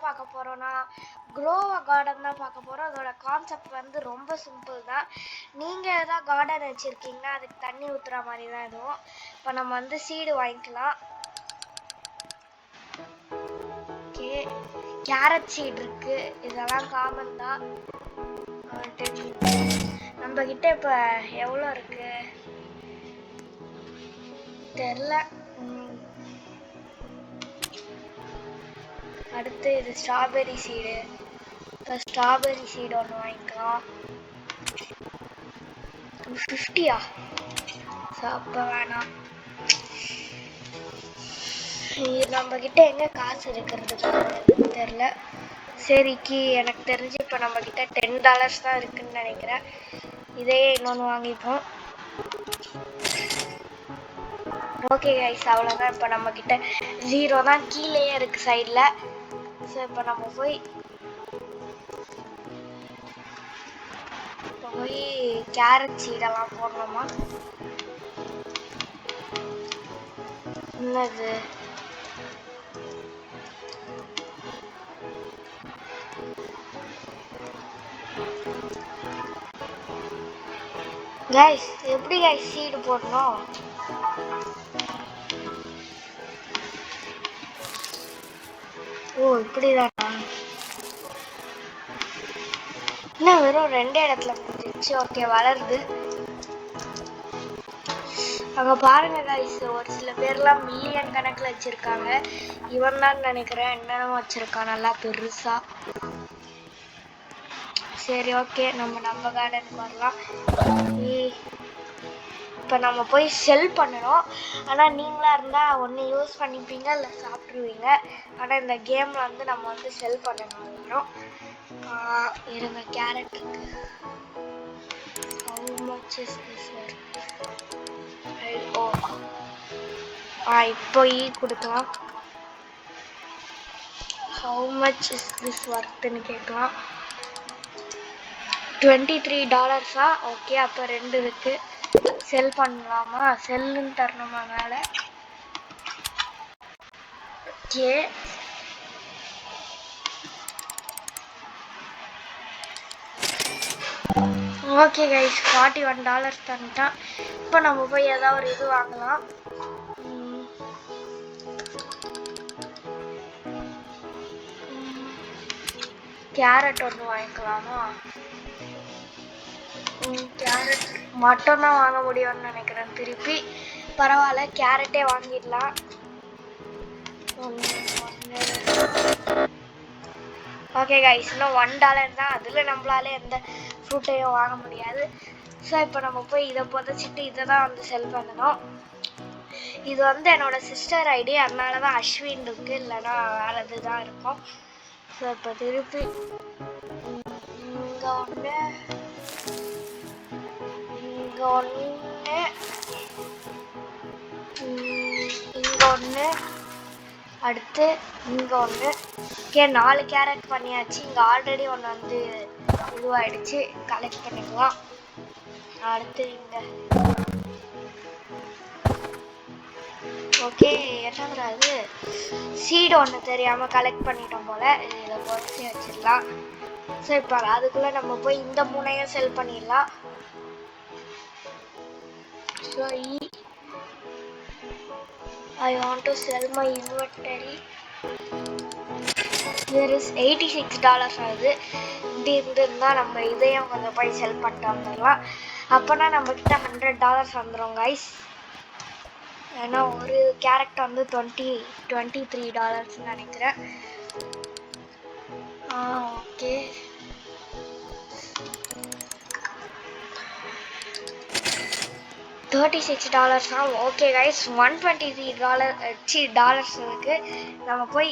பார்க்க போகிறோன்னா க்ரோவ கார்டன் தான் பார்க்க போகிறோம். அதோட கான்செப்ட் வந்து ரொம்ப சிம்பிள் தான். நீங்கள் எதாவது கார்டன் வச்சுருக்கீங்கன்னா அதுக்கு தண்ணி ஊற்றுற மாதிரி தான் இதுவும். இப்போ நம்ம வந்து சீடு வாங்கிக்கலாம். ஓகே, கேரட் சீடு இருக்குது, இதெல்லாம் காமன் தான். நம்மக்கிட்ட இப்போ எவ்வளோ இருக்குது தெரில. அடுத்து இது ஸ்ட்ராபெரி சீடு. இப்போ ஸ்ட்ராபெரி சீடு ஒன்று வாங்கிக்கலாம். 50யா? ஸோ அப்போ வேணாம். நம்மக்கிட்ட எங்கே காசு இருக்கிறது தெரில. சரிக்கு எனக்கு தெரிஞ்சு இப்போ நம்மக்கிட்ட $10 தான் இருக்குதுன்னு நினைக்கிறேன். இதையே இன்னொன்று வாங்கிப்போம். ஓகே கைஸ், அவ்வளோதான். இப்போ நம்மக்கிட்ட 0 தான், கீழேயே இருக்குது சைடில். ஸோ இப்போ நம்ம போய் கேரட் சீடெல்லாம் போடணுமா? என்னது கைஸ், எப்படி கைஸ் சீடு போடணும்? ஓ இப்படிதானா? இன்னும் வெறும் 2 இடத்துல முடிஞ்சிச்சு. ஓகே, வளருது. அங்கே பாருங்க கைஸ், ஒரு சில பேர்லாம் மில்லியன் கணக்கில் வச்சுருக்காங்க. இவன் தான் நினைக்கிறேன் என்னென்ன வச்சுருக்கான் நல்லா பெருசா. சரி ஓகே, நம்ம கார்டனுக்கு வரலாம். இப்போ நம்ம போய் செல் பண்ணணும். ஆனால் நீங்களாக இருந்தால் ஒன்று யூஸ் பண்ணிப்பீங்க, இல்லை சாப்பிட்ருவீங்க. ஆனால் இந்த கேமில் வந்து நம்ம வந்து செல் பண்ணணும். வரும் இருங்க, கேரட் இருக்கு. How much is this worth? Oh இப்போ கொடுக்கலாம். ஹவு மச் இஸ் திஸ் ஒர்க்னு கேட்கலாம். $23. ஓகே, அப்போ 2 இருக்கு. செல் பண்ணலாமா? செல்லுன்னு தரணுமா மேலே? Okay, okay guys, $41 தந்துட்டான். இப்போ நம்ம போய் ஏதாவது ஒரு இது வாங்கலாம். கேரட் ஒன்று வாங்கிக்கலாமா? கேரட் மட்டும் தான் வாங்க முடியும்னு நினைக்கிறேன். திருப்பி பரவாயில்ல, கேரட்டே வாங்கிடலாம். ஓகே கைஸ், இன்னும் $1 தான். அதில் நம்மளால எந்த ஃப்ரூட்டையும் வாங்க முடியாது. ஸோ இப்போ நம்ம போய் இதை புதைச்சிட்டு இதை தான் வந்து செல் பண்ணணும். இது வந்து என்னோட சிஸ்டர் ஐடி, அதனால தான் அஸ்வின் இருக்கு, இல்லைன்னா வேறு இது தான் இருக்கும். ஸோ இப்போ திருப்பி இங்கே ஒன்று, இங்கே ஒன்று, இங்கே ஒன்று, அடுத்து இங்கே ஒன்று. ஓகே, 4 கேரட் பண்ணியாச்சு. இங்கே ஆல்ரெடி ஒன்று வந்து இதுவாகிடுச்சு, கலெக்ட் பண்ணிக்கலாம். அடுத்து இங்கே ஓகே, என்னங்கிறது சீடு ஒன்று தெரியாமல் கலெக்ட் பண்ணிட்டோம் போல். இதில் பொறிச்சு வச்சிடலாம். ஸோ இப்போ அதுக்குள்ளே நம்ம போய் இந்த 3ஐயும் செல் பண்ணிடலாம். So I want to sell my inventory. There is $86 ஆகுது. இப்படி இருந்திருந்தால் நம்ம இதையும் கொஞ்சம் போய் செல் பண்ணிட்டு வந்துடலாம். அப்போனா நம்மக்கிட்ட $100 வந்துடும் கைஸ். ஏன்னா ஒரு கேரட் வந்து $23 நினைக்கிறேன். ஓகே, $36 தான். ஓகே கைஸ், $123 இருக்கு. நம்ம போய்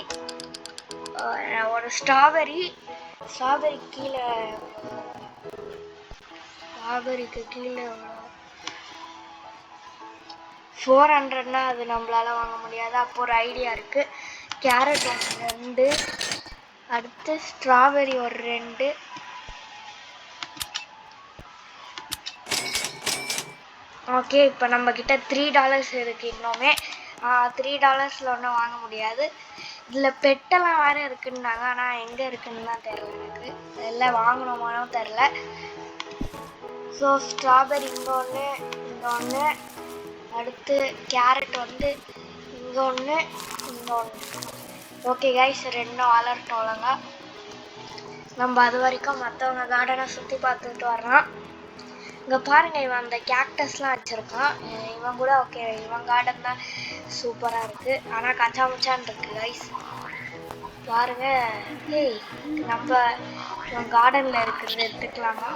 ஒரு ஸ்ட்ராபெரிக்கு கீழே 400னா அது நம்மளால வாங்க முடியாது. அப்போ ஒரு ஐடியா இருக்கு. கேரட் 2, அடுத்து ஸ்ட்ராபெரி ஒரு 2. ஓகே, இப்போ நம்மக்கிட்ட $3 இருக்குது. இன்னுமே $3 ஒன்றும் வாங்க முடியாது. இதில் பெட்டெல்லாம் வேறு இருக்குன்னாங்க, ஆனால் எங்கே இருக்குன்னு தான் தெரில எனக்கு. எல்லாம் வாங்கணுமானோ தெரில. ஸோ ஸ்ட்ராபெரி இங்கே ஒன்று, அடுத்து கேரட் வந்து இங்கே ஒன்று, இங்கே ஒன்று. ஓகே கைஸ், 2 வளரட்டும் ஒழுங்கா. நம்ம அது வரைக்கும் மற்றவங்க கார்டனை சுற்றி பார்த்துட்டு வர்றோம். இங்கே பாருங்கள், இவன் அந்த கேக்டஸ்லாம் வச்சுருக்கான். இவன் கூட ஓகே, இவன் கார்டன் தான் சூப்பராக இருக்குது. ஆனால் கச்சாமுச்சான் இருக்குது கைஸ். பாருங்கள், ஏய் நம்ம இவன் கார்டனில் இருக்கிறது எடுத்துக்கலாமா?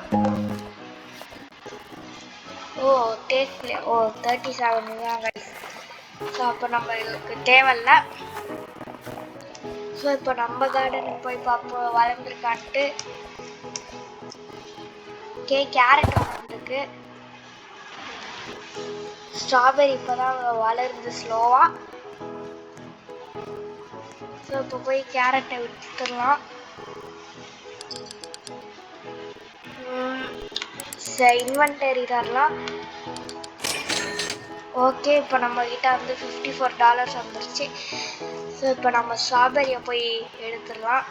ஓ டேஸ்ட்ல 37 தான் கைஸ். ஸோ அப்போ நம்ம இதுக்கு தேவையில்ல. ஸோ இப்போ நம்ம கார்டனுக்கு போய் பார்ப்போம் வளர்ந்துருக்கான்ட்டு. கேரட் வளர்ந்துருக்கு. ஸ்ட்ராபெரி இப்போ தான் வளருது ஸ்லோவாக. ஸோ இப்போ போய் கேரட்டை விட்டுடலாம். இன்வென்டரி தரலாம். ஓகே, இப்போ நம்ம கிட்ட வந்து $54 வந்துருச்சு. ஸோ இப்போ நம்ம ஸ்ட்ராபெரியை போய் எடுத்துடலாம்.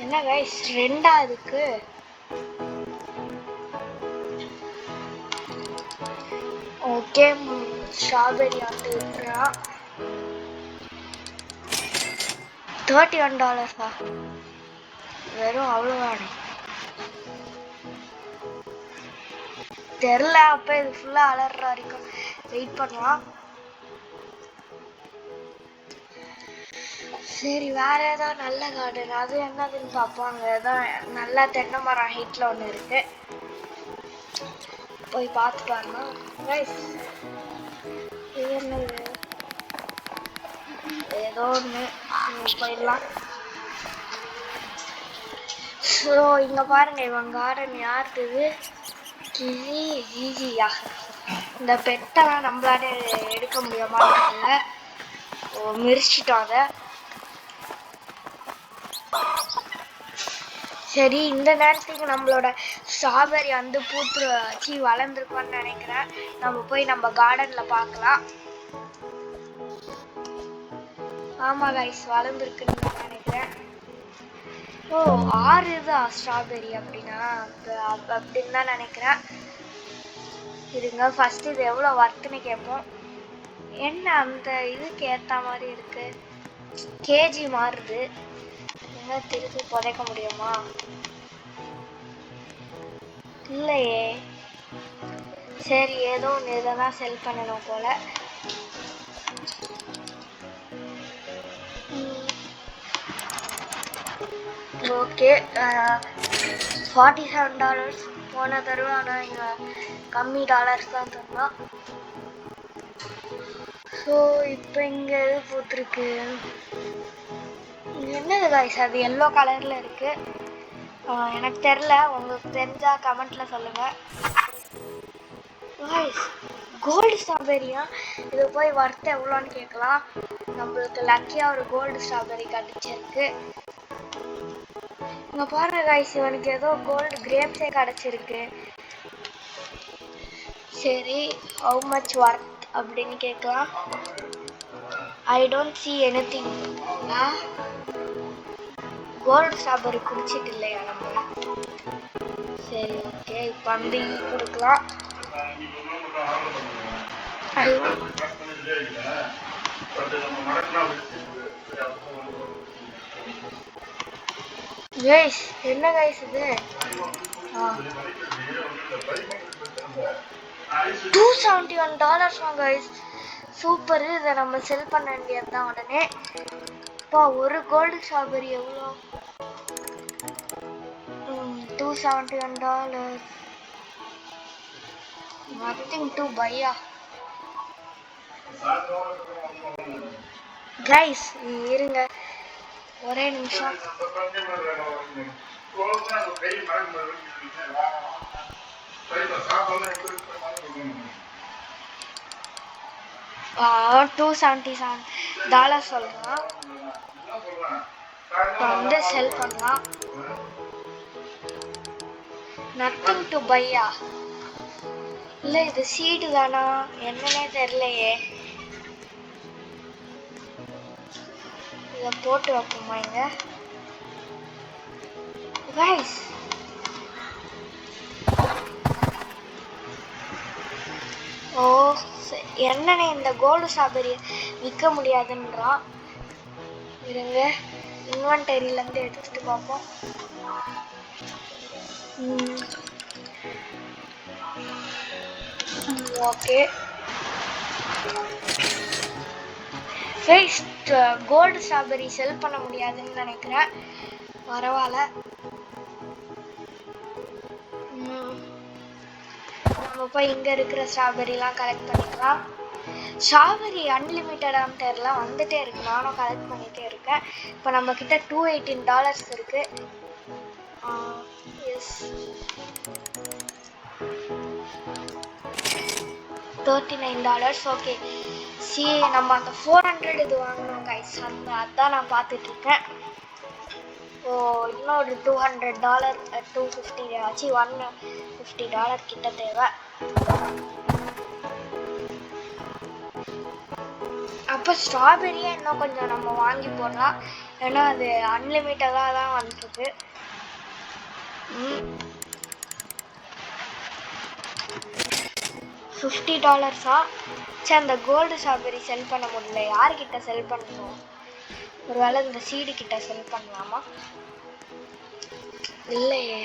என்ன கைஸ் 2 இருக்கு? ஓகே, ஸ்ட்ராபெரி வந்து விட்டுறலாம். $31 வெறும் அவ்வளோதானே தெரில. அப்போ இது ஃபுல்லாக அலர்ற வரைக்கும் வெயிட் பண்ணலாம். சரி, வேறு ஏதோ நல்ல கார்டன் அது என்னதுன்னு பார்ப்போம். அங்கே ஏதோ நல்ல தென்னை மரம் ஹைட்டில் ஒன்று இருக்குது, போய் பார்த்துட்டு வரணும். இது என்னது? ஏதோ ஒன்று போயிடலாம். ஸோ இங்கே பாருங்கள், இவன் கார்டன் யாருக்குது? ஜிஜியா. இந்த பெட்டெல்லாம் நம்மளால எடுக்க முடியாமல் மிரிச்சிட்டோம் அதை. சரி, இந்த நேரத்துக்கு நம்மளோட ஸ்ட்ராபெரி வந்து வளர்ந்துருக்கோன்னு நினைக்கிறேன். நம்ம போய் நம்ம கார்டனில் பார்க்கலாம். ஆமாம் கைஸ், வளர்ந்துருக்குன்னு நான் நினைக்கிறேன். ஓ 6 தான் ஸ்ட்ராபெரி அப்படின்னா அப்படின்னு தான் நினைக்கிறேன். இருங்க, ஃபஸ்ட்டு இது எவ்வளோ ஒர்த்துன்னு கேட்போம். என்ன அந்த இதுக்கு ஏற்ற மாதிரி இருக்கு, கேஜி மாறுது. என்ன திருப்பி புதைக்க முடியுமா? இல்லையே. சரி, ஏதோ ஒன்று இதை தான் செல் பண்ணணும் போல. ஓகே, $47 போன தடவை. ஆனால் இங்கே கம்மி டாலர்ஸ் தான் தரலாம். ஸோ இப்போ இங்கே எது பூத்துருக்கு? என்னது கைஸ், அது எல்லோ கலரில் இருக்குது. எனக்கு தெரில, உங்களுக்கு தெரிஞ்சால் கமெண்ட்டில் சொல்லுங்கள். கைஸ், கோல்டு ஸ்ட்ராபெரியா? இது போய் வர்த்து எவ்வளோன்னு கேட்கலாம். நம்மளுக்கு லக்கியாக ஒரு கோல்டு ஸ்ட்ராபெரி கிடச்சிருக்கு. இங்கே பாருங்க கைஸ், இவனுக்கு ஏதோ கோல்டு கிரேப்ஸே கிடச்சிருக்கு. சரி, ஹவு மச் ஒர்த் அப்படின்னு கேட்கலாம். I don't see anything. Gold strawberry குடிச்சிட்டு இல்லையா நம்ம? சரி, ஓகே, இப்போ வந்து கொடுக்கலாம். கைஸ், என்ன கைஸ் இது? $271 கைஸ், சூப்பர். இதை நம்ம செல் பண்ண வேண்டியது தான் உடனே. இப்போ ஒரு கோல்டு ஸ்ட்ராபெரி எவ்வளோ? $271. nothing to buy. கைஸ் இருங்க ஒரே நிமிஷம். $277 சொல்றான். வந்து செல் பண்ணலாம். nothing to buy. இல்ல இது சீடு தானா என்னன்னே தெரியலையே. இத போட்டு வைப்போமா இங்க கைஸ். ஓ என்னன்னு இந்த கோல்டு ஸ்ட்ராபெரி விற்க முடியாதுன்றான். இருங்க இன்வென்டரியிலேருந்து எடுத்துட்டு பார்ப்போம். ஓகே கோல்டு ஸ்ட்ராபெரி செல் பண்ண முடியாதுன்னு நினைக்கிறேன். பரவாயில்ல, நம்ம போய் இங்கே இருக்கிற ஸ்ட்ராபெரிலாம் கலெக்ட் பண்ணிக்கலாம். ஸ்ட்ராபெரி அன்லிமிட்டடான்னு தெரில, வந்துட்டே இருக்கு. நானும் கலெக்ட் பண்ணிகிட்டே இருக்கேன். இப்போ நம்ம கிட்ட $218 இருக்கு. எஸ் $39. ஓகே சி நம்ம அந்த 400 இது வாங்கணும் கைஸ். அதான் நான் பார்த்துட்டு இருக்கேன். ஓ இன்னொரு $200 $250 ஆச்சு. $150 கிட்ட தேவை. அப்போ ஸ்ட்ராபெரியே இன்னும் கொஞ்சம் நம்ம வாங்கி போடலாம். ஏன்னா அது அன்லிமிட்டடாக தான் வந்துருக்கு. $50 சரி அந்த கோல்டு ஸ்ட்ராபெரி செல் பண்ண முடியல. யார்கிட்ட செல் பண்ணணும்? ஒருவேளை இந்த சீடு கிட்ட செல் பண்ணலாமா? இல்லையே.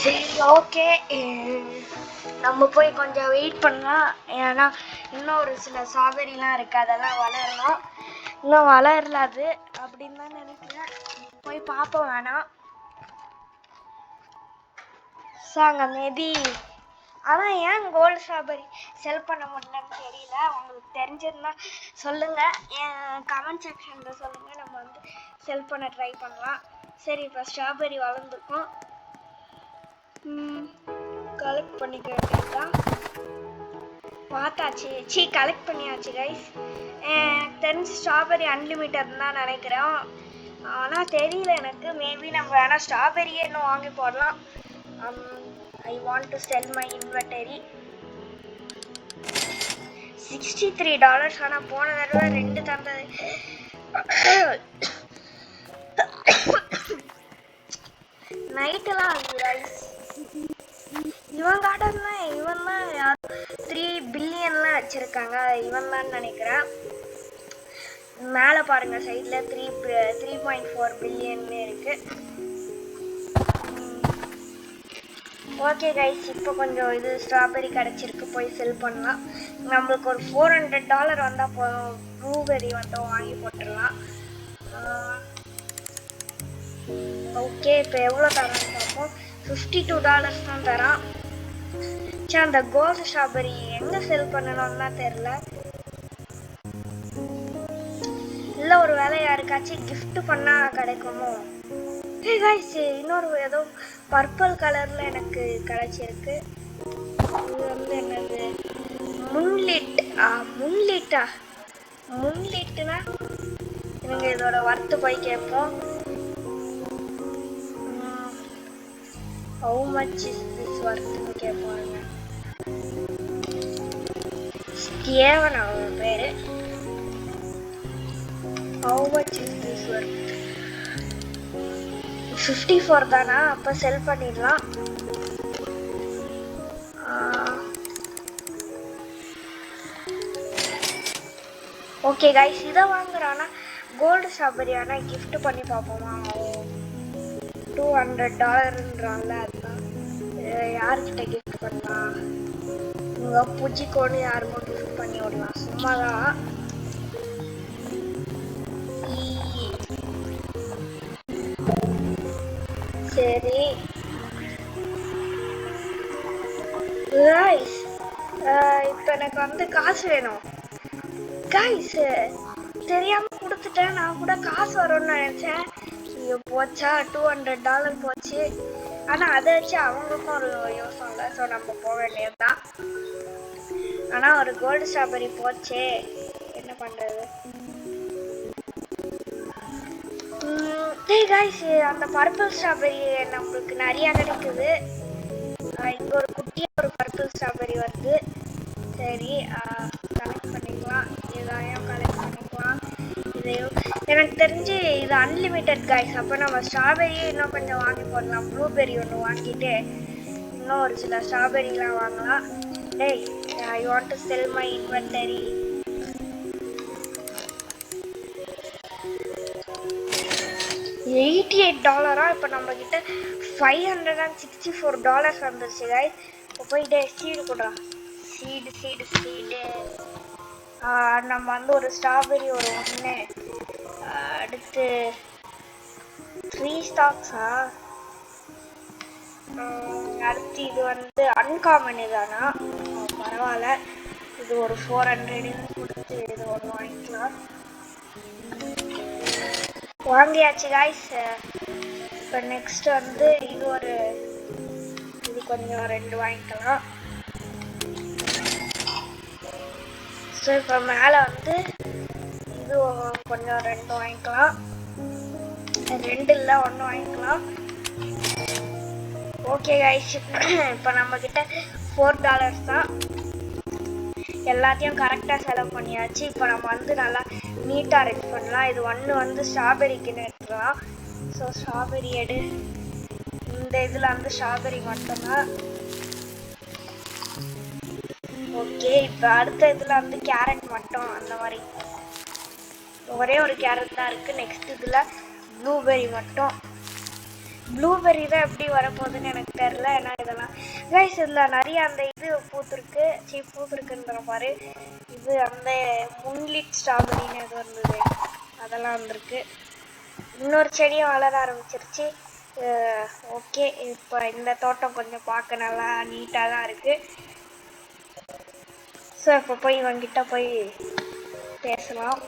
சரி ஓகே, நம்ம போய் கொஞ்சம் வெயிட் பண்ணலாம். ஏன்னா இன்னும் ஒரு சில ஸ்ட்ராபெரிலாம் இருக்குது, அதெல்லாம் வளரலாம். இன்னும் வளரலாது அப்படின்னு தான் நினைக்கிறேன். போய் பார்ப்போம் வேணாம். ஸோ அங்கே மேபி ஆனால் ஏன் கோல்டு ஸ்ட்ராபெரி செல் பண்ண முடியலன்னு தெரியல. உங்களுக்கு தெரிஞ்சிருந்தா சொல்லுங்கள், என் கமெண்ட் செக்ஷனில் சொல்லுங்கள். நம்ம வந்து செல் பண்ண ட்ரை பண்ணலாம். சரி இப்போ ஸ்ட்ராபெரி வளர்ந்துருக்கோம், கலெக்ட் பண்ணிக்க வேண்டியதுதான். பார்த்தாச்சு, கலெக்ட் பண்ணியாச்சு கைஸ். எனக்கு தெரிஞ்சு ஸ்ட்ராபெரி அன்லிமிட்டட் தான் நினைக்கிறேன். ஆனால் தெரியல எனக்கு. மேபி நம்ம வேணால் ஸ்ட்ராபெரியே இன்னும் வாங்கி போடலாம். I want to sell my inventory. $63. ஆனால் போன தடவை 2 தந்தது. நைட்டெல்லாம் ஆகுது ரைஸ். இவன் காட்டன்தான், இவன் தான் 3 பில்லியன்லாம் வச்சுருக்காங்க. இவன் தான் நினைக்கிறேன். மேலே பாருங்கள் சைடில் 3.4 பில்லியன்னு இருக்குது. ஓகே கைஸ், இப்போ கொஞ்சம் இது ஸ்ட்ராபெரி கிடச்சிருக்கு, போய் செல் பண்ணலாம். நம்மளுக்கு ஒரு $400 வந்தால் போதும். ப்ளூபெரி வந்து வாங்கி போட்டுடலாம். ஓகே இப்போ எவ்வளோ தரான்னு பார்ப்போம். $52 தான் தரான். சரி அந்த கோல்டு ஸ்ட்ராபெரி எங்கே செல் பண்ணணும்னு தான் தெரில. இல்லை ஒரு வேலை யாருக்காச்சும் கிஃப்ட் பண்ணால் கிடைக்குமோ? ஹே கைஸ், இன்னொரு ஏதோ பர்பிள் கலரில் எனக்கு கிடைச்சிருக்கு. இது வந்து என்னது? முன்லிட்டுனா இவங்க இதோட வர்த்து போய் கேட்போம். ஹவு மச் இஸ் திஸ் வர்த்துன்னு கேட்பாருங்க. ஸ்டேவன் அவங்க பேர். How much is this worth? 54 தானா? அப்போ செல் பண்ணிடலாம். ஓகே கைஸ், இதை வாங்குறானா கோல்டு ஸ்ட்ராபெரி ஆனால் கிஃப்ட் பண்ணி பார்ப்போமா? $200ன்றான்ல, அதுதான். யார்கிட்ட கிஃப்ட் பண்ணலாம்? உங்கள் புஜிக்கோன்னு யாருக்கும் கிஃப்ட் பண்ணி விடலாம். சும்மா தான். சரி கைஸ், இப்போ எனக்கு வந்து காசு வேணும் கைஸ். தெரியாமல் கொடுத்துட்டேன். நான் கூட காசு வரும்னு நினச்சேன். ஐயோ போச்சா, $200 போச்சு. ஆனால் அதை வச்சு அவங்களுக்கும் ஒரு யோசனை இல்லை. ஸோ நம்ம போக வேண்டியது தான். ஆனால் ஒரு கோல்டு ஸ்ட்ராபெரி போச்சே, என்ன பண்ணுறது? டேய் காய்ஸ், அந்த பர்பிள் ஸ்ட்ராபெரி நம்மளுக்கு நிறைய கிடைக்குது. இங்கே ஒரு குட்டியாக ஒரு பர்பிள் ஸ்ட்ராபெரி வருது. சரி, கலெக்ட் பண்ணிக்கலாம். இதையும் கலெக்ட் பண்ணிக்கலாம். இதையும் எனக்கு தெரிஞ்சு இது அன்லிமிட்டெட் காய்ஸ். அப்போ நம்ம ஸ்ட்ராபெரியே இன்னும் கொஞ்சம் வாங்கி போடலாம். ப்ளூபெரி ஒன்று வாங்கிட்டு இன்னும் ஒரு சில ஸ்ட்ராபெரிலாம் வாங்கலாம். டேய், ஐ want to sell my inventory. $88. இப்போ நம்ம கிட்ட $564 வந்துருச்சு காய்ஸ். இப்போ போயிட்டு சீடு கொடுறா. சீடு நம்ம வந்து ஒரு ஸ்ட்ராபெரி ஒரு ஒன்று, அடுத்து 3 ஸ்டாக்ஸா, அடுத்து இது வந்து அன்காமன் இதானா, பரவாயில்ல. இது ஒரு 400 கொடுத்து இது ஒன்று வாங்கிக்கலாம். வாங்கியாச்சு காய்ஸ். இப்போ நெக்ஸ்ட் வந்து இது கொஞ்சம் 2 வாங்கிக்கலாம். ஸோ இப்போ மேலே வந்து இது கொஞ்சம் 2 வாங்கிக்கலாம். 2 இல்லை 1 வாங்கிக்கலாம். ஓகே காய்ஸ், இப்போ நம்மக்கிட்ட $4 தான். எல்லாத்தையும் கரெக்டாக செலவு பண்ணியாச்சு. இப்போ நம்ம வந்து நல்லா நீட்டாக அரேஞ்ச் பண்ணலாம். இது வந்து ஸ்ட்ராபெரிக்குன்னு எடுத்துக்கலாம். ஸோ ஸ்ட்ராபெரி எடு. இந்த இதில் வந்து ஸ்ட்ராபெரி மட்டும்தான். ஓகே, இப்போ அடுத்த இதில் வந்து கேரட் மட்டும், அந்த மாதிரி ஒரே ஒரு கேரட் தான் இருக்குது. நெக்ஸ்ட் இதில் ப்ளூபெரி மட்டும். ப்ளூபெரி தான் எப்படி வரப்போகுதுன்னு எனக்கு தெரில. ஏன்னா இதெல்லாம் கைஸ் இதில் நிறைய அந்த இது பூத்துருக்குன்ற மாதிரி இது அந்த முன்லிட் ஸ்ட்ராபெரின்னு எது இருந்தது அதெல்லாம் வந்திருக்கு. இன்னொரு செடியும் வளர ஆரம்பிச்சிருச்சு. ஓகே, இப்போ இந்த தோட்டம் கொஞ்சம் பார்க்க நல்லா நீட்டாக தான் இருக்குது. ஸோ இப்போ போய் இவங்கிட்ட போய் பேசலாம்.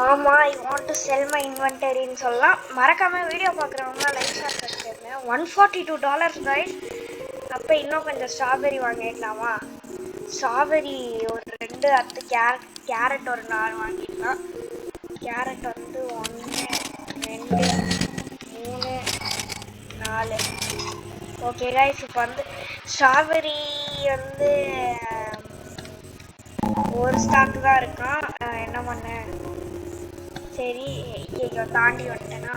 ஆமாம், I want to sell my இன்வென்டரின்னு சொல்லலாம். மறக்காமல் வீடியோ பார்க்குறவங்க லைக் ஷேர் பண்ணிடுங்க. $142 கைஸ். அப்போ இன்னும் கொஞ்சம் ஸ்ட்ராபெரி வாங்கிடலாமா? ஸ்ட்ராபெரி ஒரு 2, அடுத்து கேரட் ஒரு 4 வாங்கிடலாம். கேரட் வந்து 1 2 3 4. ஓகே கைஸ், இப்போ வந்து ஸ்ட்ராபெரி வந்து ஒரு ஸ்டாக் தான் இருக்கான். என்ன பண்ண, சரி ஐயோ தாண்டி வந்துட்டேன்னா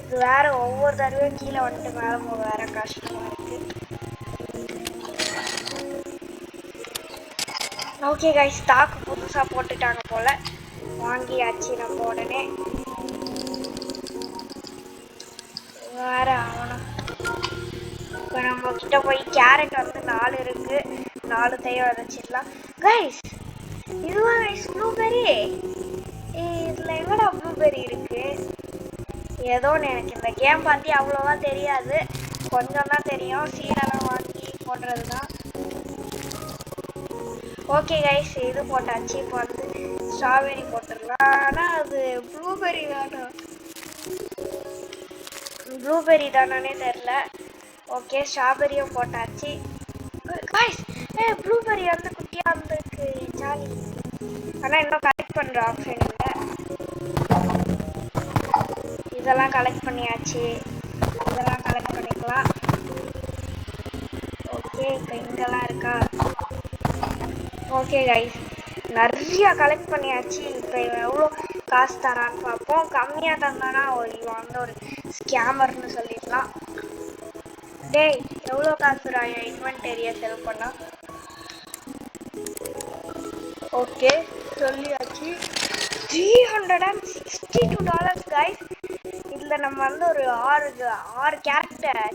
இது வேற ஒவ்வொரு தடவையும் கீழே வந்துட்டு மேலே போக வேற கஷ்டமாக இருக்குது. ஓகே கைஸ், ஸ்டாக் புதுசாக போட்டுட்டாங்க போல். வாங்கியாச்சு நம்ம உடனே. வேற ஆகணும். இப்போ நம்ம கிட்ட போய் கேரட் வந்து 4 இருக்குது. 4 தையம் விதைச்சிடலாம் கைஸ். இதுவா கைஸ் ப்ளூபெரி? இதில் எங்கடா ப்ளூபெரி இருக்குது? ஏதோ எனக்கு இந்த கேம் பற்றி அவ்வளோவா தெரியாது, கொஞ்சம் தான் தெரியும். சீடெல்லாம் வாங்கி போடுறது தான். ஓகே கைஸ், இது போட்டாச்சு. இப்போ வந்து ஸ்ட்ராபெரி போட்டுடலாம். ஆனால் அது ப்ளூபெரி தானே தெரில. ஓகே, ஸ்ட்ராபெரியும் போட்டாச்சு கைஸ். ப்ளூபெரி வந்து குட்டியாக இருந்துருக்கு, ஜாலி. ஆனால் இன்னும் கலெக்ட் பண்ணுற ஆப்ஷன் இல்லை. இதெல்லாம் கலெக்ட் பண்ணியாச்சு. இதெல்லாம் கலெக்ட் பண்ணிக்கலாம். ஓகே, இப்போ இங்கெல்லாம் இருக்கா? ஓகே கைஸ், நிறையா கலெக்ட் பண்ணியாச்சு. இப்போ எவ்வளோ காசு தரான்னு பார்ப்போம். கம்மியாக தந்தானா இவன் வந்து ஒரு ஸ்கேமர்னு சொல்லிடலாம். டேய், எவ்வளோ காசுடா என் இன்வென்டரியை செலவு பண்ணா? ஓகே, சொல்லியாச்சு. $362 கைஸ். இதில் நம்ம வந்து ஒரு 6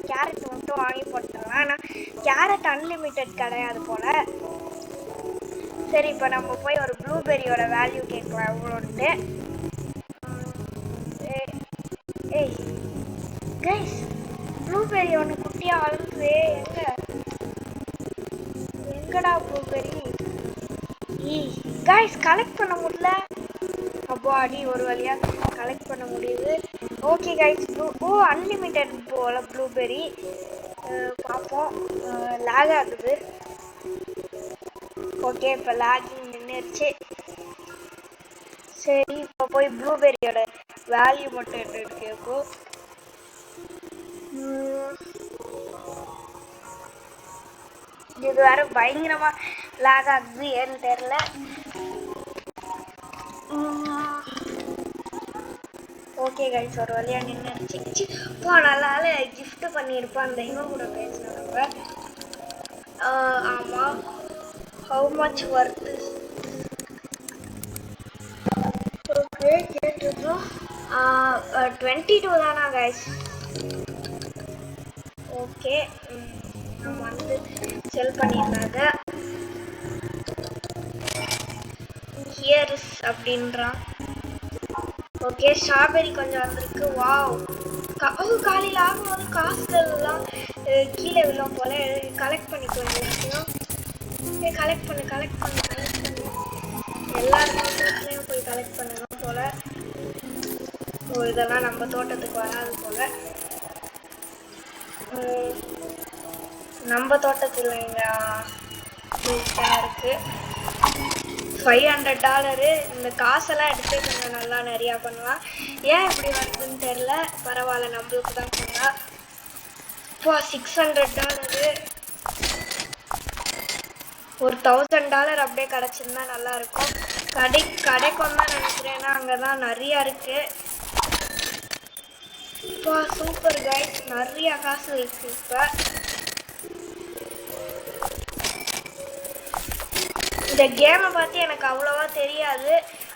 கேரட் மட்டும் வாங்கி போட்டுருலாம். ஆனால் கேரட் அன்லிமிட்டெட் கிடையாது போல். சரி, இப்போ நம்ம போய் ஒரு ப்ளூபெரியோட வேல்யூ கேட்கலாம் எவ்வளோன்ட்டு. ஏய் கைஸ், ப்ளூபெரி ஒன்று குட்டியாக வளர்ந்துது. எங்கடா ப்ளூபெரி? கைஸ், கலெக்ட் பண்ண முடியல. அப்பாடி, ஒரு வழியாக கலெக்ட் பண்ண முடியுது. ஓகே கைஸ், அன்லிமிட்டெட் போல் ப்ளூபெரி. பார்ப்போம். லேக் ஆகுது. ஓகே, இப்போ லேகிங் நின்றுச்சு. சரி, இப்போ போய் ப்ளூபெரியோட வேல்யூ மட்டும் என்னன்னு கேட்கும். இது வேற பயங்கரமா லாக் ஆகுது, ஏன்னு தெரியல. ஓகே கைஸ், ஒரு வழியா நின்றுச்சு. போனால கிஃப்ட் பண்ணியிருப்பான் அந்த இவன் கூட பேசினவங்க. ஆமாம், ஹவு மச் ஒர்த்? ஓகே, கேட்டுருக்கோம். 22 தானா கைஸ்? ஓகே, நம்ம வந்து செல் பண்ணியிருந்தாங்க. ஹியர்ஸ் அப்படின்றான். ஓகே, ஸ்ட்ராபெரி கொஞ்சம் வந்திருக்கு. வாவ், காலையில் ஆகும்போது காசுகள்லாம் கீழே விழும் போல. கலெக்ட் பண்ணிக்கோ எல்லாத்தையும். கலெக்ட் பண்ணு. எல்லா தோட்டத்துலையும் போய் கலெக்ட் பண்ணணும் போல. இதெல்லாம் நம்ம தோட்டத்துக்கு வராது போல. நம்ம தோட்டத்தில் இங்கே இருக்கு. $500. இந்த காசெல்லாம் எடுத்து கொஞ்சம் நல்லா நிறையா பண்ணலாம். ஏன் இப்படி வருதுன்னு தெரியல. பரவாயில்ல, நம்மளுக்கு தான் போனா. இப்போ $600, ஒரு $1000 அப்படியே கிடச்சிருந்தா நல்லா இருக்கும். கடைக்கு தான் நினைக்கிறேன்னா அங்கே தான் நிறையா இருக்கு. இப்போ சூப்பர் கைஸ், நிறையா காசு இருக்கு. இப்போ இந்த கேமை பார்த்து எனக்கு அவ்வளோவா தெரியாது.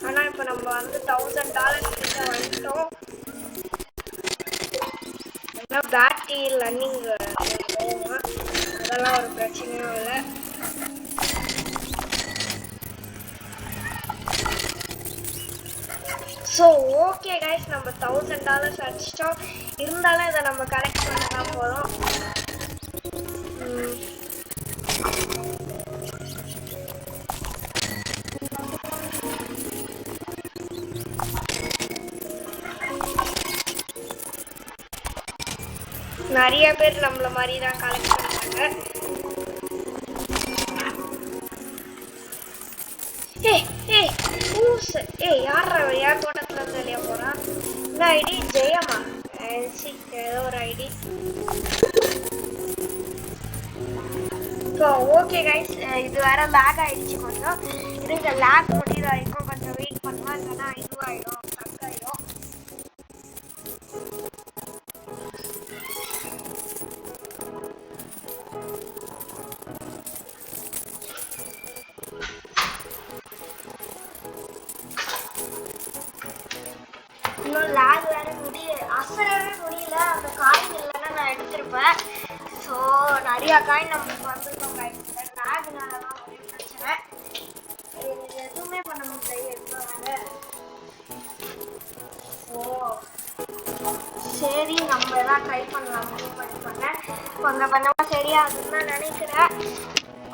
ஆனால் இப்போ நம்ம வந்து $1000 கிட்ட வந்துட்டோம். ஏன்னா பேட்டரி ரன்னிங் போகும், அதெல்லாம் ஒரு பிரச்சனையும் இல்லை. ஸோ ஓகே கைஸ், நம்ம $1000 அடிச்சிட்டோம். இருந்தாலும் இதை நம்ம கலெக்ட் பண்ணதான் போதும். நிறைய பேர் நம்மள மாதிரி தான் கலெக்ட் பண்ணுறாங்க. யார் தோட்டத்துல இருந்து வெளியே போறான்? என்ன ஐடி? ஜெயமா? ஏதோ ஒரு ஐடி. ஸோ ஓகே கைஸ், இது வேற லேக் ஆயிடுச்சு கொஞ்சம். இதுங்க லேக் முடியுது வரைக்கும் கொஞ்சம் வெயிட் பண்ணலாம், இல்லைன்னா இதுவாயிடும், ஸ்டக் ஆயிடும். இன்னும் லேக் வேற அசரவே முடியல. அந்த காயின் இல்லைன்னா நான் எடுத்திருப்பேன். ஸோ நிறையா காயின் நம்மளுக்கு வந்துருக்கோம் கைஸ். லேக்னால தான் ஒரே பிரச்சனை. எதுவுமே பண்ண முடியல இப்போ வேற. ஸோ சரி, நம்ம எல்லாம் ட்ரை பண்ணலாம், முடிவு பண்ணேன். கொஞ்சம் கொஞ்சமாக சரியாகுதுன்னு தான் நினைக்கிறேன்.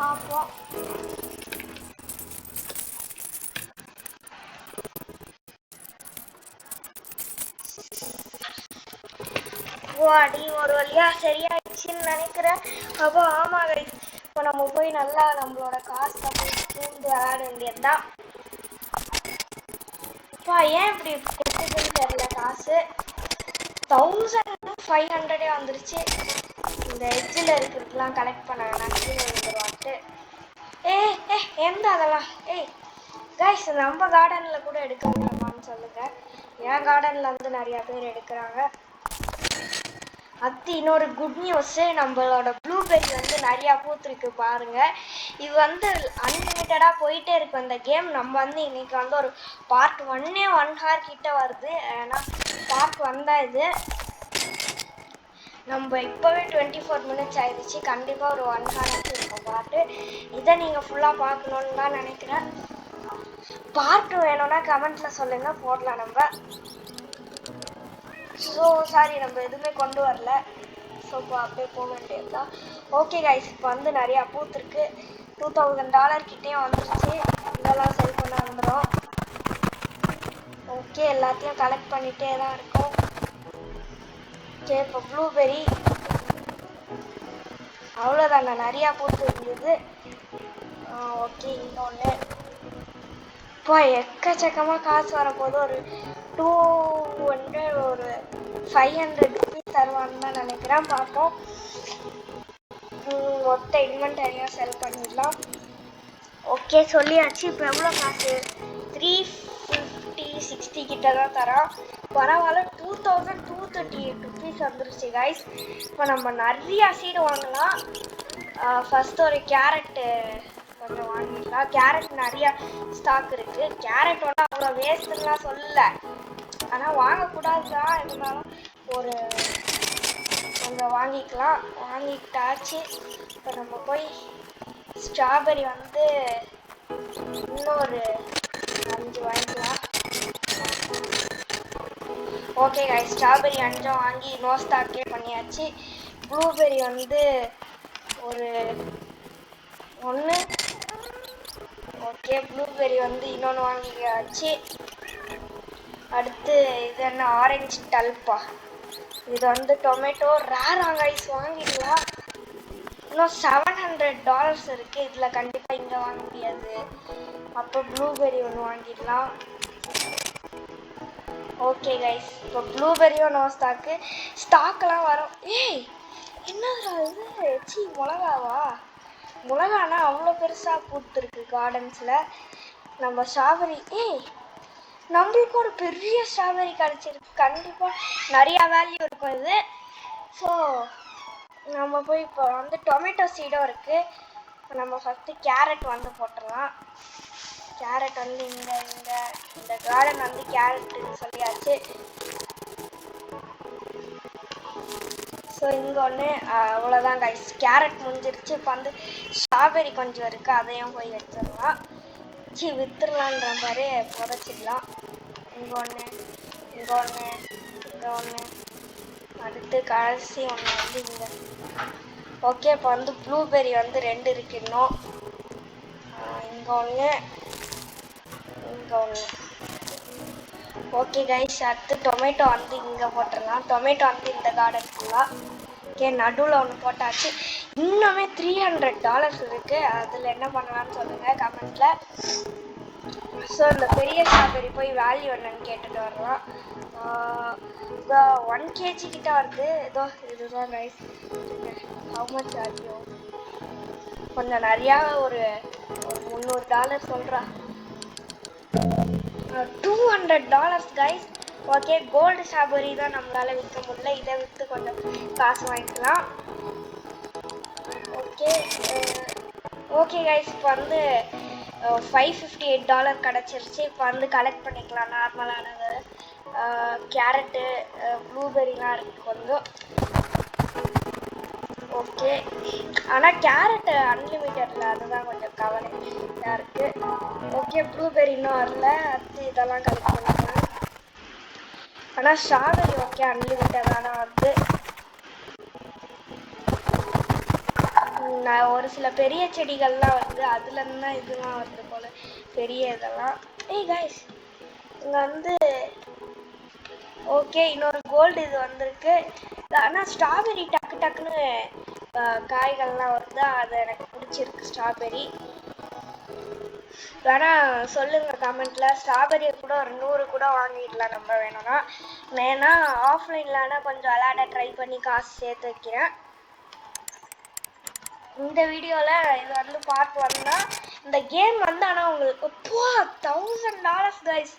பார்ப்போம். அடி ஒரு வழியா சரியாயிடுச்சுன்னு நினைக்கிறேன். அப்போ ஆமா கைஸ், இப்போ நம்ம போய் நல்லா நம்மளோட காசை போய் பூந்து ஆட வேண்டியதுதான். இப்போ ஏன் இப்படி கொடுத்துன்னு தெரியல. காசு 1500 வந்துருச்சு. இந்த எட்ஜில் இருக்கிறதுலாம் கலெக்ட் பண்ண வேணாம், கீழே வந்துடுவான்ட்டு. எந்த அதெல்லாம் கைஸ், நம்ம கார்டனில் கூட எடுக்க முடியுமான்னு சொல்லுங்கள். என் கார்டனில் வந்து நிறையா பேர் எடுக்கிறாங்க. அது இன்னொரு குட் நியூஸு, நம்மளோட ப்ளூபெரி வந்து நிறையா பூத்துருக்கு பாருங்கள். இது வந்து அன்லிமிட்டடாக போயிட்டே இருக்கும் இந்த கேம். நம்ம வந்து இன்றைக்கி வந்து ஒரு பார்ட் 1 ஹவர் கிட்ட வருது. ஏன்னா பார்ட் 1 தான் இது. நம்ம இப்போவே 24 மினிட்ஸ் ஆயிடுச்சு. கண்டிப்பாக ஒரு 1 ஹவர் இருக்கும் பார்ட்டு. இதை நீங்கள் ஃபுல்லாக பார்க்கணுன்னு தான் நினைக்கிறேன். பார்ட் வேணும்னா கமெண்ட்டில் சொல்லுங்கள், போடலாம் நம்ம. ஸோ சாரி, நம்ம எதுவுமே கொண்டு வரல. ஸோ இப்போ அப்படியே போக வேண்டியது தான். ஓகே கைஸ், இப்போ வந்து நிறையா பூத்துருக்கு. $2000 கிட்டேயும் வந்துருச்சு. இதெல்லாம் செல் பண்ண வந்துடும். ஓகே, எல்லாத்தையும் கலெக்ட் பண்ணிகிட்டே தான் இருக்கும். ஓகே, இப்போ ப்ளூபெரி அவ்வளோதாங்க, நிறையா பூத்து இருந்தது. ஓகே, இன்னொன்று இப்போ எக்கச்சக்கமாக காசு வரப்போது. ஒரு 200 ஒரு 500 ருபீஸ் தருவான்னு தான் நினைக்கிறேன். பார்ப்போம். மொத்த இன்வென்டரியாக செல் பண்ணிடலாம். ஓகே சொல்லியாச்சு. இப்போ எவ்வளோ காசு? 350-60 கிட்ட தான் தரோம். பரவாயில்ல. 2238 ருபீஸ் வந்துருச்சு கைஸ். இப்போ நம்ம நிறையா சீடு வாங்கலாம். ஃபஸ்ட்டு ஒரு கேரட்டு கொஞ்சம் வாங்கிக்கலாம். கேரட் நிறையா ஸ்டாக் இருக்குது. கேரட் வந்து அவ்வளோ வேஸ்ட்டுலாம் சொல்லலை, ஆனால் வாங்கக்கூடாது தான். இருந்தாலும் ஒரு கொஞ்சம் வாங்கிக்கலாம். வாங்கிட்டாச்சு. இப்போ நம்ம போய் ஸ்ட்ராபெரி வந்து இன்னொரு 5 வாங்கிக்கலாம். ஓகே கைஸ், ஸ்ட்ராபெரி 5 வாங்கி நோ ஸ்டாக்கே பண்ணியாச்சு. ப்ளூபெரி வந்து ஒரு 1. ஓகே, ப்ளூபெரி வந்து இன்னொன்று வாங்கியாச்சு. அடுத்து இது என்ன? ஆரஞ்சு டல்பா. இது வந்து டொமேட்டோ ரேரா கைஸ், வாங்கிடலாம். இன்னும் $700 இருக்குது. இதில் கண்டிப்பாக இங்கே வாங்க முடியாது. அப்போ ப்ளூபெரி ஒன்று வாங்கிடலாம். ஓகே கைஸ், இப்போ ப்ளூபெரியும் நோ ஸ்டாக்கு. ஸ்டாக்கெலாம் வரும். ஏய் என்னடா இது? மிளகாவா? மிளகானா அவ்வளோ பெருசாக பூத்துருக்கு கார்டன்ஸில். நம்ம ஸ்ட்ராபெரி, நம்மளுக்கு ஒரு பெரிய ஸ்ட்ராபெரி கிடச்சிருக்கு. கண்டிப்பாக நிறையா வேல்யூ இருக்கும் இது. ஸோ நம்ம போய் இப்போ வந்து டொமேட்டோ சீடும் இருக்குது. நம்ம ஃபஸ்ட்டு கேரட் வந்து போட்டுடலாம். கேரட் வந்து இந்த கார்டன் வந்து கேரட்டுன்னு சொல்லியாச்சு. ஸோ இங்கே ஒன்று அவ்வளோதான் கைஸ். கேரட் முடிஞ்சிருச்சு. இப்போ வந்து ஸ்ட்ராபெரி கொஞ்சம் இருக்குது, அதையும் போய் வச்சிடலாம். விற்றுலான்ற மாதிரி புதைச்சிடலாம். இங்கே ஒன்று, இங்கே ஒன்று, இங்கே ஒன்று, அடுத்து கடைசி ஒன்று வந்து இங்கே. ஓகே, இப்போ வந்து ப்ளூபெரி வந்து 2 இருக்குது இன்னும். இங்கே ஒன்று, இங்கே ஒன்று. ஓகே கைஸ், அடுத்து டொமேட்டோ வந்து இங்கே போட்டுடலாம். டொமேட்டோ வந்து இந்த கார்டன் ஃபுல்லாக. ஓகே, நடுவில் ஒன்று போட்டாச்சு. இன்னுமே $300 இருக்குது. அதில் என்ன பண்ணலான்னு சொல்லுங்கள் கமெண்ட்டில். ஸோ இந்த பெரிய ஸ்ட்ராபெரி போய் வேல்யூ என்னன்னு கேட்டுட்டு வரலாம். இப்போ 1 kg கிட்ட வருது. ஏதோ இதுதான் ரைஸ். How much ஆகியோ? கொஞ்சம் நிறையா ஒரு $300 சொல்கிறா. $200 கைஸ். ஓகே, கோல்டு ஸ்ட்ராபெரி தான் நம்மளால் விற்க முடியல. இதை விற்று கொஞ்சம் காசு வாங்கிக்கலாம். ஓகே கைஸ், இப்போ வந்து $558 கிடச்சிருச்சு. இப்போ வந்து கலெக்ட் பண்ணிக்கலாம். நார்மலானது கேரட்டு, ப்ளூபெரிலாம் இருக்குது கொஞ்சம். ஓகே, ஆனால் கேரட்டு அன்லிமிட்டடில், அதுதான் கொஞ்சம் கவலையாக இருக்குது. ஓகே, ப்ளூபெரி இன்னும் வரல. அடுத்து இதெல்லாம் கலெக்ட் பண்ணிக்கலாம். ஆனால் ஸ்ட்ராபெரி ஓகே அன்லிமிட்டடாக தான் வருது. ஒரு சில பெரிய செடிகள்லாம் வருது, அதுலேருந்து தான் இதெல்லாம் வருது போல், பெரிய இதெல்லாம். கைஸ், இங்கே வந்து ஓகே இன்னொரு கோல்டு இது வந்திருக்கு. ஆனால் ஸ்ட்ராபெரி டக்குன்னு காய்கள்லாம் வருது. அது எனக்கு பிடிச்சிருக்கு ஸ்ட்ராபெரி. வேணால் சொல்லுங்கள் கமெண்ட்டில். ஸ்ட்ராபெரியை கூட ஒரு 100 கூட வாங்கிடலாம் நம்ம வேணும்னா. வேணா ஆஃப்லைனில் ஆனால் கொஞ்சம் விளையாட ட்ரை பண்ணி காசு சேர்த்து வைக்கிறேன். இந்த வீடியோவில் இது வந்து பார்ட் 1 தான். இந்த கேம் வந்து ஆனால் உங்களுக்கு $1000 கைஸ்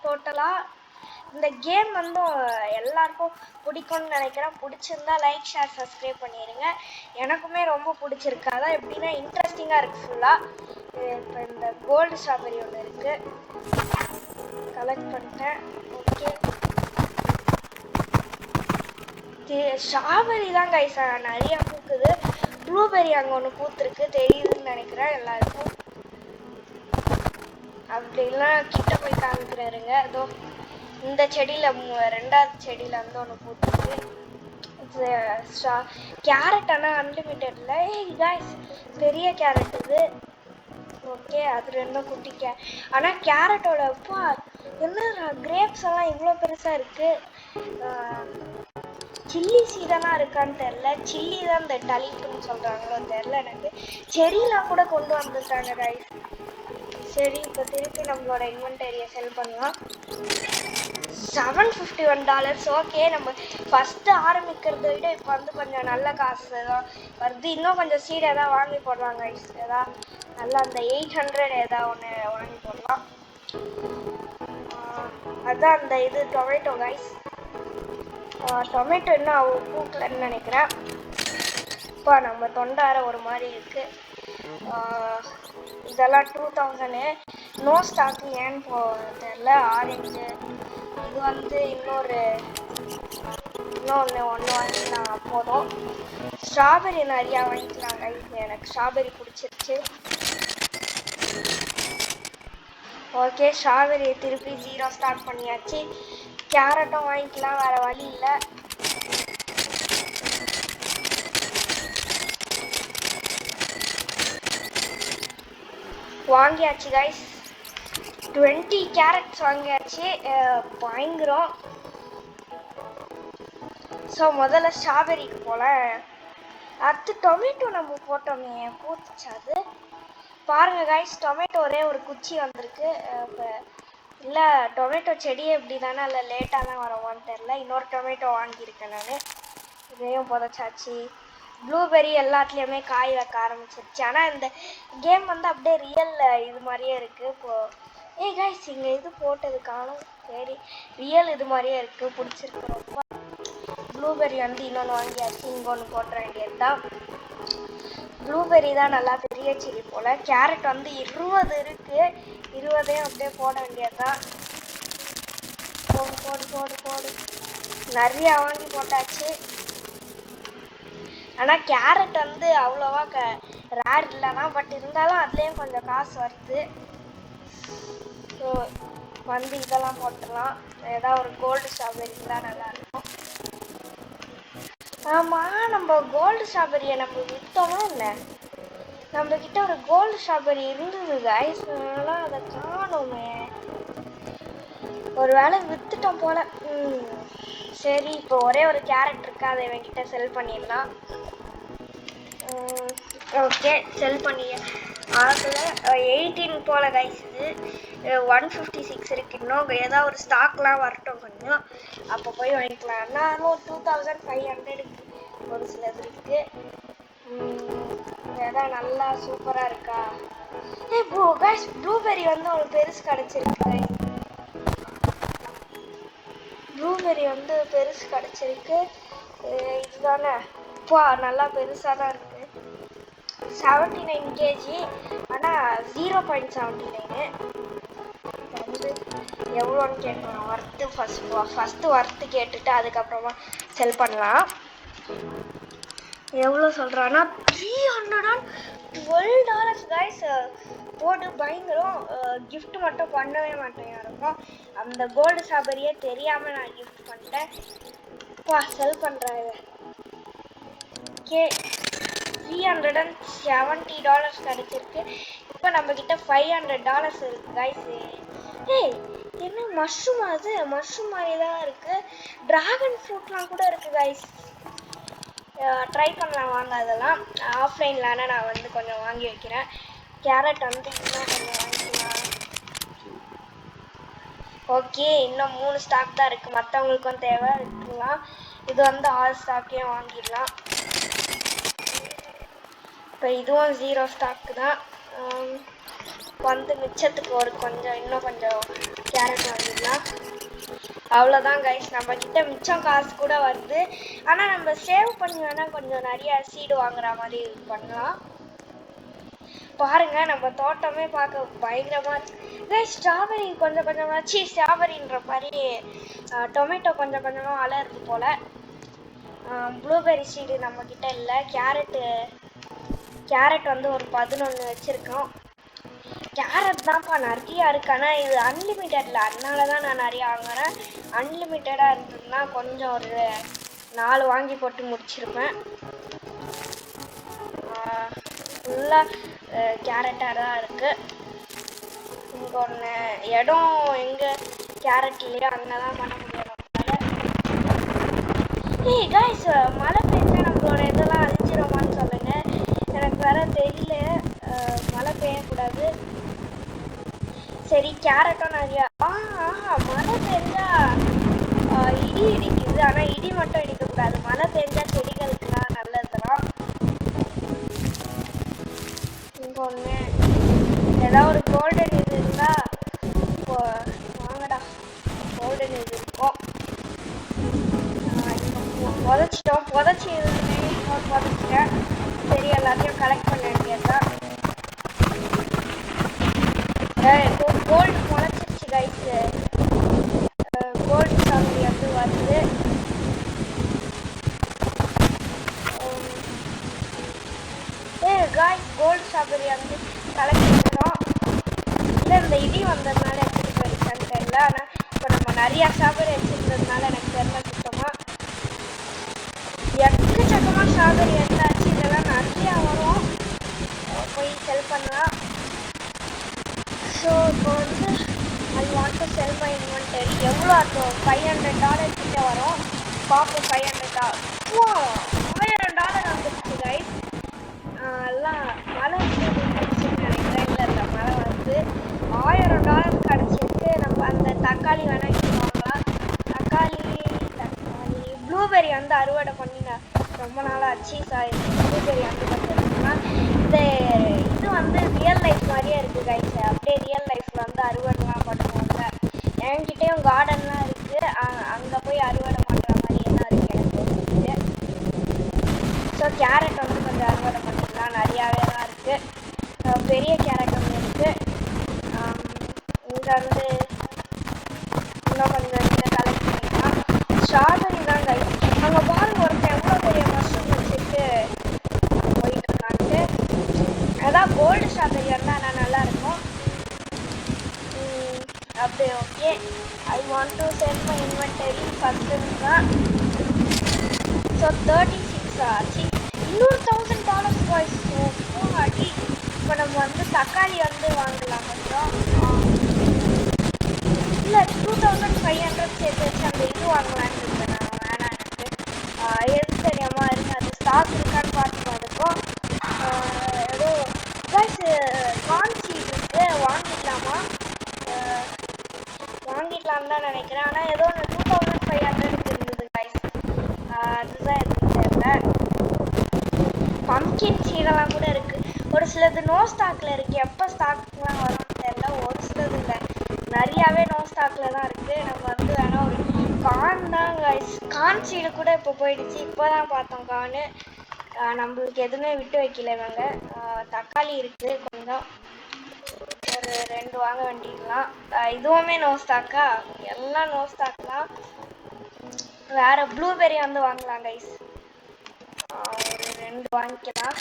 டோட்டலாக. இந்த கேம் வந்து எல்லாருக்கும் பிடிக்கும்னு நினைக்கிறேன். பிடிச்சிருந்தா லைக், ஷேர், சப்ஸ்கிரைப் பண்ணிடுங்க. எனக்குமே ரொம்ப பிடிச்சிருக்கு. அதான் எப்படின்னா இன்ட்ரெஸ்டிங்காக இருக்குது ஃபுல்லாக. இப்போ இந்த கோல்டு ஸ்ட்ராபெரி ஒன்று இருக்குது, கலெக்ட் பண்ணிட்டேன். ஓகே, ஸ்ட்ராபெரி தான் கைஸ் நிறையா பூக்குது. ப்ளூபெரி அங்கே ஒன்று பூத்துருக்கு, தெரியுதுன்னு நினைக்கிறேன் எல்லாருக்கும். அப்படிலாம் கிட்ட போய் காமிக்கிறாருங்க. அதோ இந்த செடியில் 2வது செடியில் வந்து ஒன்று பூத்துருக்கு. கேரட் ஆனால் அன்லிமிட்டடில். கைஸ், பெரிய கேரட் இது. ஓகே, அது 2 குட்டி ஆனால் கேரட்டோட என்ன கிரேப்ஸ் எல்லாம் இவ்வளோ பெருசாக இருக்குது. சில்லி சீடெல்லாம் இருக்கான்னு தெரில. சில்லி தான் இந்த டலிப்புன்னு சொல்கிறாங்களோ தெரில எனக்கு. செடியெலாம் கூட கொண்டு வந்துட்டாங்க கைஸ். சரி, இப்போ திருப்பி நம்மளோட இன்வென்டரியை செல் பண்ணலாம். $751. ஓகே, நம்ம ஃபஸ்ட்டு ஆரம்பிக்கிறத விட இப்போ வந்து கொஞ்சம் நல்ல காசு தான் வருது. இன்னும் கொஞ்சம் சீட் எதாவது வாங்கி போடுவாங்க. எதாவது நல்லா அந்த 800 எதாவது ஒன்று வாங்கி போடலாம். அதுதான் அந்த இது டொமேட்டோ கைஸ். டொமேட்டோ இன்னும் அவள் பூக்கலன்னு நினைக்கிறேன். இப்போ நம்ம தொண்டார ஒரு மாதிரி இருக்குது. இதெல்லாம் 2000. நோ ஸ்டாக்கு ஏன்னு தெரியல. ஆரஞ்சு இது வந்து இன்னொன்று வாங்கிக்கலாம் போதும். ஸ்ட்ராபெரி நிறையா வாங்கிக்கலாங்க. எனக்கு ஸ்ட்ராபெரி பிடிச்சிருச்சு. ஓகே, ஸ்ட்ராபெரியை திருப்பி 0 ஸ்டார்ட் பண்ணியாச்சு. கேரட்டும் வாங்கிக்கலாம், வேறு வழி இல்லை. வாங்கியாச்சு கைஸ், 20 கேரட்ஸ் வாங்கியாச்சு. பயங்கரம். ஸோ முதல்ல ஸ்ட்ராபெரிக்கு போல. அடுத்து டொமேட்டோ நம்ம போட்டோமே, பூத்துச்சு அது. பாருங்கள் கைஸ், டொமேட்டோ ஒரே ஒரு குச்சி வந்திருக்கு. இப்போ இல்லை, டொமேட்டோ செடியே இப்படி தானே, இல்லை லேட்டாக தான் வரவான்னு தெரில. இன்னொரு டொமேட்டோ வாங்கியிருக்கேன் நான். இதையும் புதைச்சாச்சு. ப்ளூபெர்ரி எல்லாத்துலேயுமே காய் வைக்க ஆரம்பிச்சிருச்சு. ஆனால் இந்த கேம் வந்து அப்படியே ரியல் இது மாதிரியே இருக்குது. இப்போது கைஸ், இங்கே இது போட்டது காணும். சரி, ரியல் இது மாதிரியே இருக்குது, பிடிச்சிருக்கு ரொம்ப. ப்ளூபெர்ரி வந்து இன்னொன்று வாங்கியாச்சு. இங்கே ஒன்று போட்டுற வேண்டியது தான். ப்ளூபெர்ரி தான் நல்லா பெரிய செடி போல். கேரட் வந்து 20 இருக்குது. 20 அப்படியே போட வேண்டியது தான். போடு போடு போடு போடு. நிறையா வாங்கி போட்டாச்சு. ஆனால் கேரட் வந்து அவ்வளோவா ரேர் இல்லைனா, பட் இருந்தாலும் அதுலேயும் கொஞ்சம் காசு வருது. ஸோ வந்து இதெல்லாம் போட்டுடலாம். ஏதாவது ஒரு கோல்டு ஸ்ட்ராபெரி தான் நல்லாயிருக்கும். ஆமாம், நம்ம கோல்டு ஸ்ட்ராபெரியை நம்ம விற்றோமா இல்லை? நம்மக்கிட்ட ஒரு கோல்டு ஸ்ட்ராபெரி இருந்தது கைஸ், அதனால் அதை காணுமே. ஒரு வேளை விற்றுட்டோம் போல். சரி, இப்போ ஒரே ஒரு கேரட் இருக்குது, அதை என்கிட்ட செல் பண்ணிடலாம். ஓகே, செல் பண்ணி அதில் 18 போல் கைஸ். இது 156 இருக்குது. இன்னும் ஏதாவது ஒரு ஸ்டாக்லாம் வரட்டும் கொஞ்சம், அப்போ போய் வாங்கிக்கலாம். நானும் 2500 ஒரு சிலது இருக்குது. ஏதாவது நல்லா சூப்பராக இருக்கா? கைஸ், ப்ளூபெர்ரி வந்து ஒரு பெருசு கிடச்சிருக்கு. ப்ளூபெர்ரி வந்து பெருசு கிடச்சிருக்கு. இதுதானே? நல்லா பெருசாக தான் இருக்குது. 79 kg. ஆனால் 0.79 வந்து எவ்வளோன்னு கேட்கலாம். ஒர்த்து ஃபஸ்ட்டு ஒர்த்து கேட்டுட்டு அதுக்கப்புறமா செல் பண்ணலாம். எவ்வளோ சொல்கிறான்னா $312 கைஸ். போட்டு பயங்கரம். கிஃப்ட் மட்டும் பண்ணவே மாட்டேன் யாருக்கும். அந்த கோல்டு ஸ்ட்ராபெரியே தெரியாமல் நான் கிஃப்ட் பண்ணிட்டேன். செல் பண்ணுறேன். ஓகே, $370 கிடைச்சிருக்கு. இப்போ நம்மக்கிட்ட $500 இருக்குது கைஸ். என்ன மஷ்ரூம்? அது மஷ்ரூம் மாதிரி தான் இருக்குது. ட்ராகன் ஃப்ரூட்லாம் கூட இருக்குது கைஸ். ட்ரை பண்ணலாம் வாங்க. அதெல்லாம் ஆஃப்லைனில் நான் வந்து கொஞ்சம் வாங்கி வைக்கிறேன். கேரட் வந்து இன்னும் கொஞ்சம் வாங்கிக்கலாம். ஓகே, இன்னும் 3 ஸ்டாக் தான் இருக்குது. மற்றவங்களுக்கும் தேவை விட்டுலாம். இது வந்து 6 ஸ்டாக்கையும் வாங்கிடலாம். இப்போ இதுவும் 0 ஸ்டாக்கு தான். வந்து மிச்சத்துக்கு ஒரு இன்னும் கொஞ்சம் கேரட் வாங்கிடலாம். அவ்வளோதான் கைஸ், நம்மக்கிட்ட மிச்சம் காசு கூட வருது. ஆனால் நம்ம சேவ் பண்ணி வேணால் கொஞ்சம் நிறையா சீடு வாங்குற மாதிரி பண்ணலாம். பாருங்கள், நம்ம தோட்டமே பார்க்க பயங்கரமாக இருக்குது கைஸ். ஸ்ட்ராபெரி கொஞ்சம் கொஞ்சமாச்சு, ஸ்ட்ராபெரின்ற மாதிரி டொமேட்டோ கொஞ்சம் கொஞ்சமாக வளருது போல். ப்ளூபெர்ரி சீடு நம்மக்கிட்ட இல்லை. கேரட் வந்து ஒரு 11 வச்சுருக்கோம். கேரட் தான்ப்பா நிறையா இருக்குது. ஆனால் இது அன்லிமிட்டடில், அதனால தான் நான் நிறையா வாங்குறேன். அன்லிமிட்டடாக இருந்ததுன்னா கொஞ்சம் ஒரு 4 வாங்கி போட்டு முடிச்சிருப்பேன். ஃபுல்லாக கேரட்டாக தான் இருக்குது. இங்கே ஒன்று இடம் எங்கே கேரட் இல்லையோ அங்கே தான் பண்ண முடியும் நம்மளால். கைஸ், மழை பெஞ்சா நம்மளோட இதெல்லாம் அழிஞ்சிருமான்னு சொல்லுங்கள். எனக்கு வேற தெரியல. மழை பெய்யக்கூடாது. சரி கேரட்டும் நிறையா. ஆஹா, மழை பெஞ்சா இடி இடிக்குது. ஆனா இடி மட்டும் இடிக்கக்கூடாது, மழை பெஞ்சா செடிகளுக்குலாம் நல்லதுதான். இங்க ஒண்ணு ஏதாவது ஒரு கோல்டன் இது இருந்தா வாங்கடா. கோல்டன் இது இருக்கும். புதைச்சிட்டோம். புதைச்சி புதைச்சிட்டேன். சரி, எல்லாத்தையும் கலெக்ட் பண்ண வேண்டியதுதான். கோல்டு முளைச்சிருச்சு கைஸ். கோல்டு சாப்பிடி வந்து வருது. காய்ஸ், கோல்டு ஸ்ட்ராபெரி வந்து கலெக்ட் பண்ணோம். இல்லை, இந்த இடி வந்ததுனால எடுத்துகிட்டு போயிருக்கான்னு தெரியல. ஆனால் இப்போ நம்ம நிறையா ஸ்ட்ராபெரி வச்சுருந்ததுனால எனக்கு தெரியல சுத்தமாக. எக்கச்சக்கமாக ஸ்ட்ராபெரி எடுத்தாச்சு. இதெல்லாம் நிறையா வரும், போய் செல் பண்ணலாம். ஸோ இப்போ வந்து ஐ want to sell my inventory. எவ்வளோ ஆகும்? $500 கிட்ட வரும். பார்ப்போம். $500. $1000 வந்துருச்சு கைஸ். எல்லாம் மழை நினைக்கிறேன். இல்லை மழை வந்து $1000 கிடச்சிருக்கு. நம்ம அந்த தக்காளி வேணால் இங்கே வாங்கலாம். தக்காளி ப்ளூபெரி வந்து அறுவடை பண்ணி ரொம்ப நாளாச்சு. ப்ளூபெரி வந்து பார்த்தீங்கன்னா இந்த இது வந்து ரியல் லைஃப் மாதிரியே இருக்குது கைஸ். அப்படியே ரியல் லைஃப்பில் வந்து அறுவடைலாம் பண்ணுவாங்க. என்கிட்டயும் கார்டன்லாம் இருக்குது. அங்கே போய் அறுவடை பண்ணுற மாதிரி எல்லாம் இருக்குது எனக்கு தெரிஞ்சு. ஸோ கேரட் வந்து கொஞ்சம் அறுவடை பண்ணிக்கலாம். நிறையாவே தான் இருக்குது. பெரிய கேரட் ஒன்று இருக்குது. இங்கே வந்து இன்னும் கொஞ்சம் இங்கே கலெக்ட் பண்ணிக்கலாம். ஸ்ட்ராபெரி தான் கைஸ். அங்கே பாருங்க, ஒருத்தர் எவ்வளோ பெரிய மஷ்ரூம் வச்சுட்டு போயிட்டு இருக்கான்ட்டு. அதான் கோல்டு ஸ்ட்ராபெரி இருந்தால் நான் நல்லாயிருக்கும். அப்படி okay. I want to sell my inventory first தான். ஸோ 36 ஆச்சு. இன்னொரு $1000 பாய்ஸ். அடி. இப்போ நம்ம வந்து தக்காளி வந்து வாங்கலாம் கொஞ்சம். இல்லை, 2500 சேர்த்து வச்சு அந்த இது வாங்கலான்னு இருக்கேன் நான். வேணாம், எனக்கு எது தெரியாமல் இருக்கு. அது ஸ்டாக் இருக்கான்னு பார்த்துக்கோ. அதுக்கும் ஏதோ ப்ளஸ் கான்சீட் இருக்கு. வாங்கிக்கலாமா? வாங்கிக்கலான்னு தான் நினைக்கிறேன். ஆனால் ஏதோ ஒன்று 2500 இருந்தது கைஸ். அதுதான் எதுவும் தெரியல. பம்கின் சீடெல்லாம் கூட இருக்குது. ஒரு சிலது நோ ஸ்டாக்கில் இருக்குது. எப்போ ஸ்டாக்லாம் வரும்னு தெரியல. ஒரு சிலது இல்லை, நிறையாவே நோ ஸ்டாக்கில் தான் இருக்குது. நம்ம வந்து வேணால் ஒரு கான் தான் கைஸ். கான் சீடு கூட இப்போ போயிடுச்சு. இப்போ தான் பார்த்தோம் கானு. நம்மளுக்கு எதுவுமே விட்டு வைக்கல இவங்க. தக்காளி இருக்குது கொஞ்சம், ஒரு 2 வாங்க வேண்டியதுலாம். இதுவுமே நோ ஸ்டாக்கா? எல்லாம் நோ ஸ்டாக் தான். வேறு ப்ளூபெரி வந்து வாங்கலாம் கைஸ். ஒரு 2 வாங்கிக்கலாம்.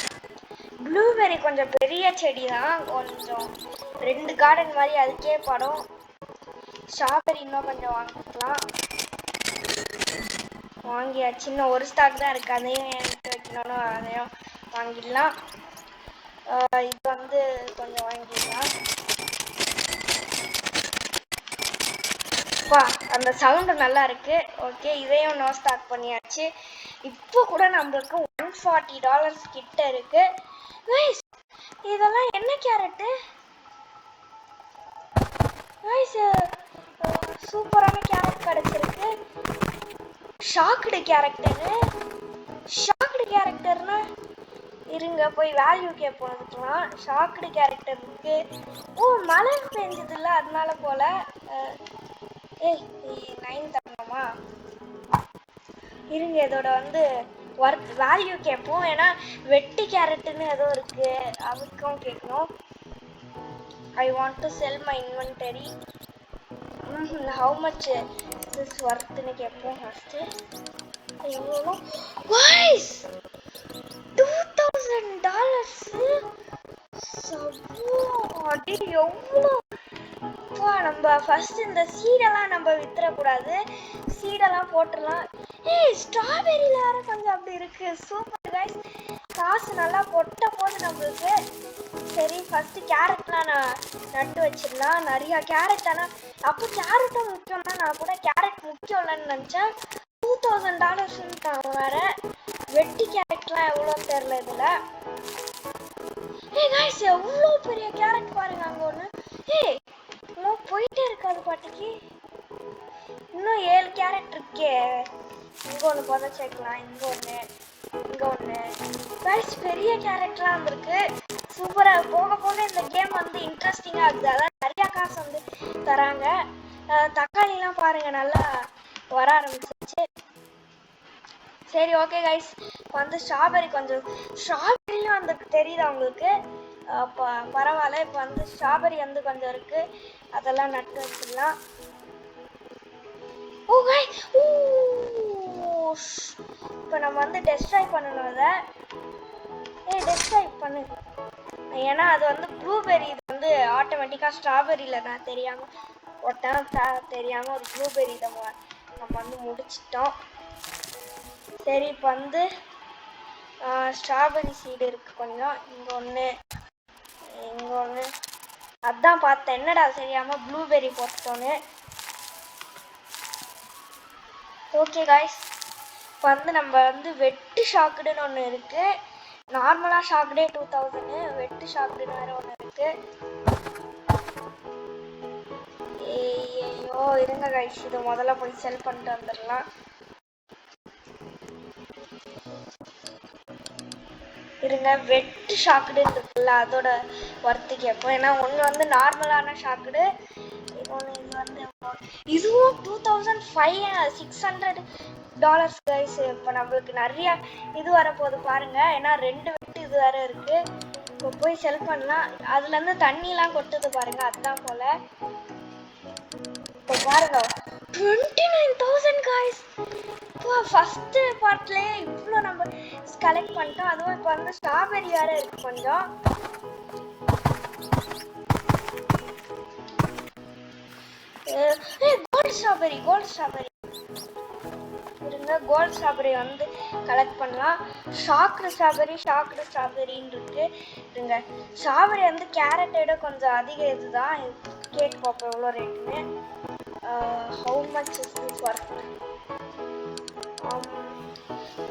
ப்ளூபெரி கொஞ்சம் பெரிய செடி தான், கொஞ்சம் 2 கார்டன் மாதிரி அதுக்கே படம். ஸ்ட்ராபெரி இன்னும் கொஞ்சம் வாங்கிக்கலாம். வாங்கியாச்சு. இன்னும் ஒரு ஸ்டாக் தான் இருக்குது. அதையும் எடுத்து வைக்கணும்னு அதையும் வாங்கிடலாம். இது வந்து கொஞ்சம் வாங்கிடலாம். அந்த சவுண்டு நல்லா இருக்கு. ஓகே, இதையும் நோ ஸ்டாக் பண்ணியாச்சு. இப்போ கூட நம்மளுக்கு $140 கிட்ட இருக்கு. இதெல்லாம் என்ன கேரட்டு? சூப்பரான கேரட் கிடைச்சிருக்கு. ஷாக்டு கேரக்டர்னா இருங்க, போய் வேல்யூ கேட்போம். அதுக்கெல்லாம் ஷாக்டு கேரக்டர் இருக்கு. மழை பெஞ்சது இல்லை அதனால போல. 9 தரணுமா? இருங்க, இதோட வந்து வேல்யூ கேட்போம். ஏன்னா வெட்டி கேரட்டுன்னு ஏதோ இருக்கு, அதுக்கும் கேட்கணும். I want to sell my inventory. How much this ஒர்த்துன்னு கேட்போம் ஃபர்ஸ்ட்டு. எவ்வளோ வாய்ஸ்? $2000. அடி எவ்வளோ! நம்ம ஃபர்ஸ்ட் இந்த சீடெல்லாம் நம்ம வித்துறக்கூடாது. சீடெல்லாம் போட்டுடலாம். ஸ்ட்ராபெரியில வேற கொஞ்சம் அப்படி இருக்கு. சூப்பர் கைஸ், காசு நல்லா பொட்ட போது நம்மளுக்கு. சரி, ஃபர்ஸ்ட் கேரட்லாம் நான் நட்டு வச்சிடலாம். நிறைய கேரட். ஆனால் அப்போ கேரட்டும் முக்கியம்னா நான் கூட கேரட் முக்கியம் இல்லைன்னு நினச்சேன். $2000 வேற. வெட்டி கேரட்லாம் எவ்வளோ தெரியல இதில். கைஸ், எவ்வளோ பெரிய கேரட் பாருங்க. அங்கே ஒன்று இன்னும் போயிட்டே இருக்காது பாட்டிக்கு. இன்னும் 7 கேரட் இருக்கே. இங்க ஒன்று புதைச்சிக்கலாம், இங்க ஒன்று, இங்க ஒன்று. கைஸ் பெரிய கேரக்டர்லாம் வந்திருக்கு. சூப்பரா போக போக இந்த கேம் வந்து இன்ட்ரெஸ்டிங்கா இருக்குது. அதான் நிறைய காசு வந்து தராங்க. தக்காளிலாம் பாருங்க நல்லா வர ஆரம்பிச்சிருச்சு. சரி ஓகே கைஸ், வந்து ஸ்ட்ராபெரி ஸ்ட்ராபெரியும் வந்து தெரியுதா உங்களுக்கு? பரவாயில்ல. இப்போ வந்து ஸ்ட்ராபெரி வந்து கொஞ்சம் இருக்கு, அதெல்லாம் நட்டு வச்சிடலாம். ஓ கைஸ், இப்போ நம்ம வந்து டெஸ்ட்ராய் பண்ணணும் அதை. டெஸ்ட்ராய் பண்ணு. ஏன்னா அது வந்து ப்ளூபெர்ரி, இது வந்து ஆட்டோமேட்டிக்காக ஸ்ட்ராபெரியில் நான் தெரியாமல் தெரியாமல் ஒரு ப்ளூபெர்ரி நம்ம வந்து முடிச்சிட்டோம். சரி இப்போ வந்து ஸ்ட்ராபெரி சீடு இருக்குது கொஞ்சம். இங்கே ஒன்று, இங்கே ஒன்று. அதான் பார்த்தேன், என்னடா தெரியாமல் ப்ளூபெர்ரி போட்டோன்னு. ஓகே காய்ஸ், இப்போ வந்து நம்ம வந்து வெட்டு ஷாக்குடுன்னு ஒன்று இருக்குது. நார்மலாக ஷாக்குடே 2000, வெட்டு ஷாக்குடுன்னு வேறு ஒன்று இருக்குது. ஐயோ இருங்க காய்ஸ், இது முதல்ல போய் செல் பண்ணிட்டு வந்துடலாம். இருங்க, வெட்டு ஷாக்குடுன்னு இருக்குல்ல, அதோட ஒர்த்து கேட்போம். ஏன்னா ஒன்று வந்து நார்மலான ஷாக்குடு, இன்னொன்று இது வந்து இதுவும் $2500 கைஸ். இப்போ நம்மளுக்கு நிறைய இது வரப்போகுது பாருங்க. ஏன்னா 2 வெட்டு இது வேற இருக்கு. இப்போ போய் செல் பண்ணலாம். அதுலேருந்து தண்ணிலாம் கொட்டுது பாருங்க, அதுதான் போல. இப்போ பாருங்க 29,000 கைஸ். இப்போ ஃபர்ஸ்ட் பார்ட்லேயே இவ்வளோ நம்ம கலெக்ட் பண்ணிட்டோம். அதுவும் இப்போ வந்து ஸ்ட்ராபெரி வேற இருக்கு கொஞ்சம். கோல்ட் ஸ்ட்ராபெரி இருங்க, கோல்ட் ஸ்ட்ராபெரி வந்து கலெக்ட் பண்ணலாம். ஷாக்டு ஸ்ட்ராபெரின்னு இருக்கு. இருங்க, ஸ்ட்ராபெரி வந்து கேரட்டை விட கொஞ்சம் அதிக இதுதான். கேட்டு பார்ப்போம் எவ்வளோ ரேட்டுன்னு. How much is this worth?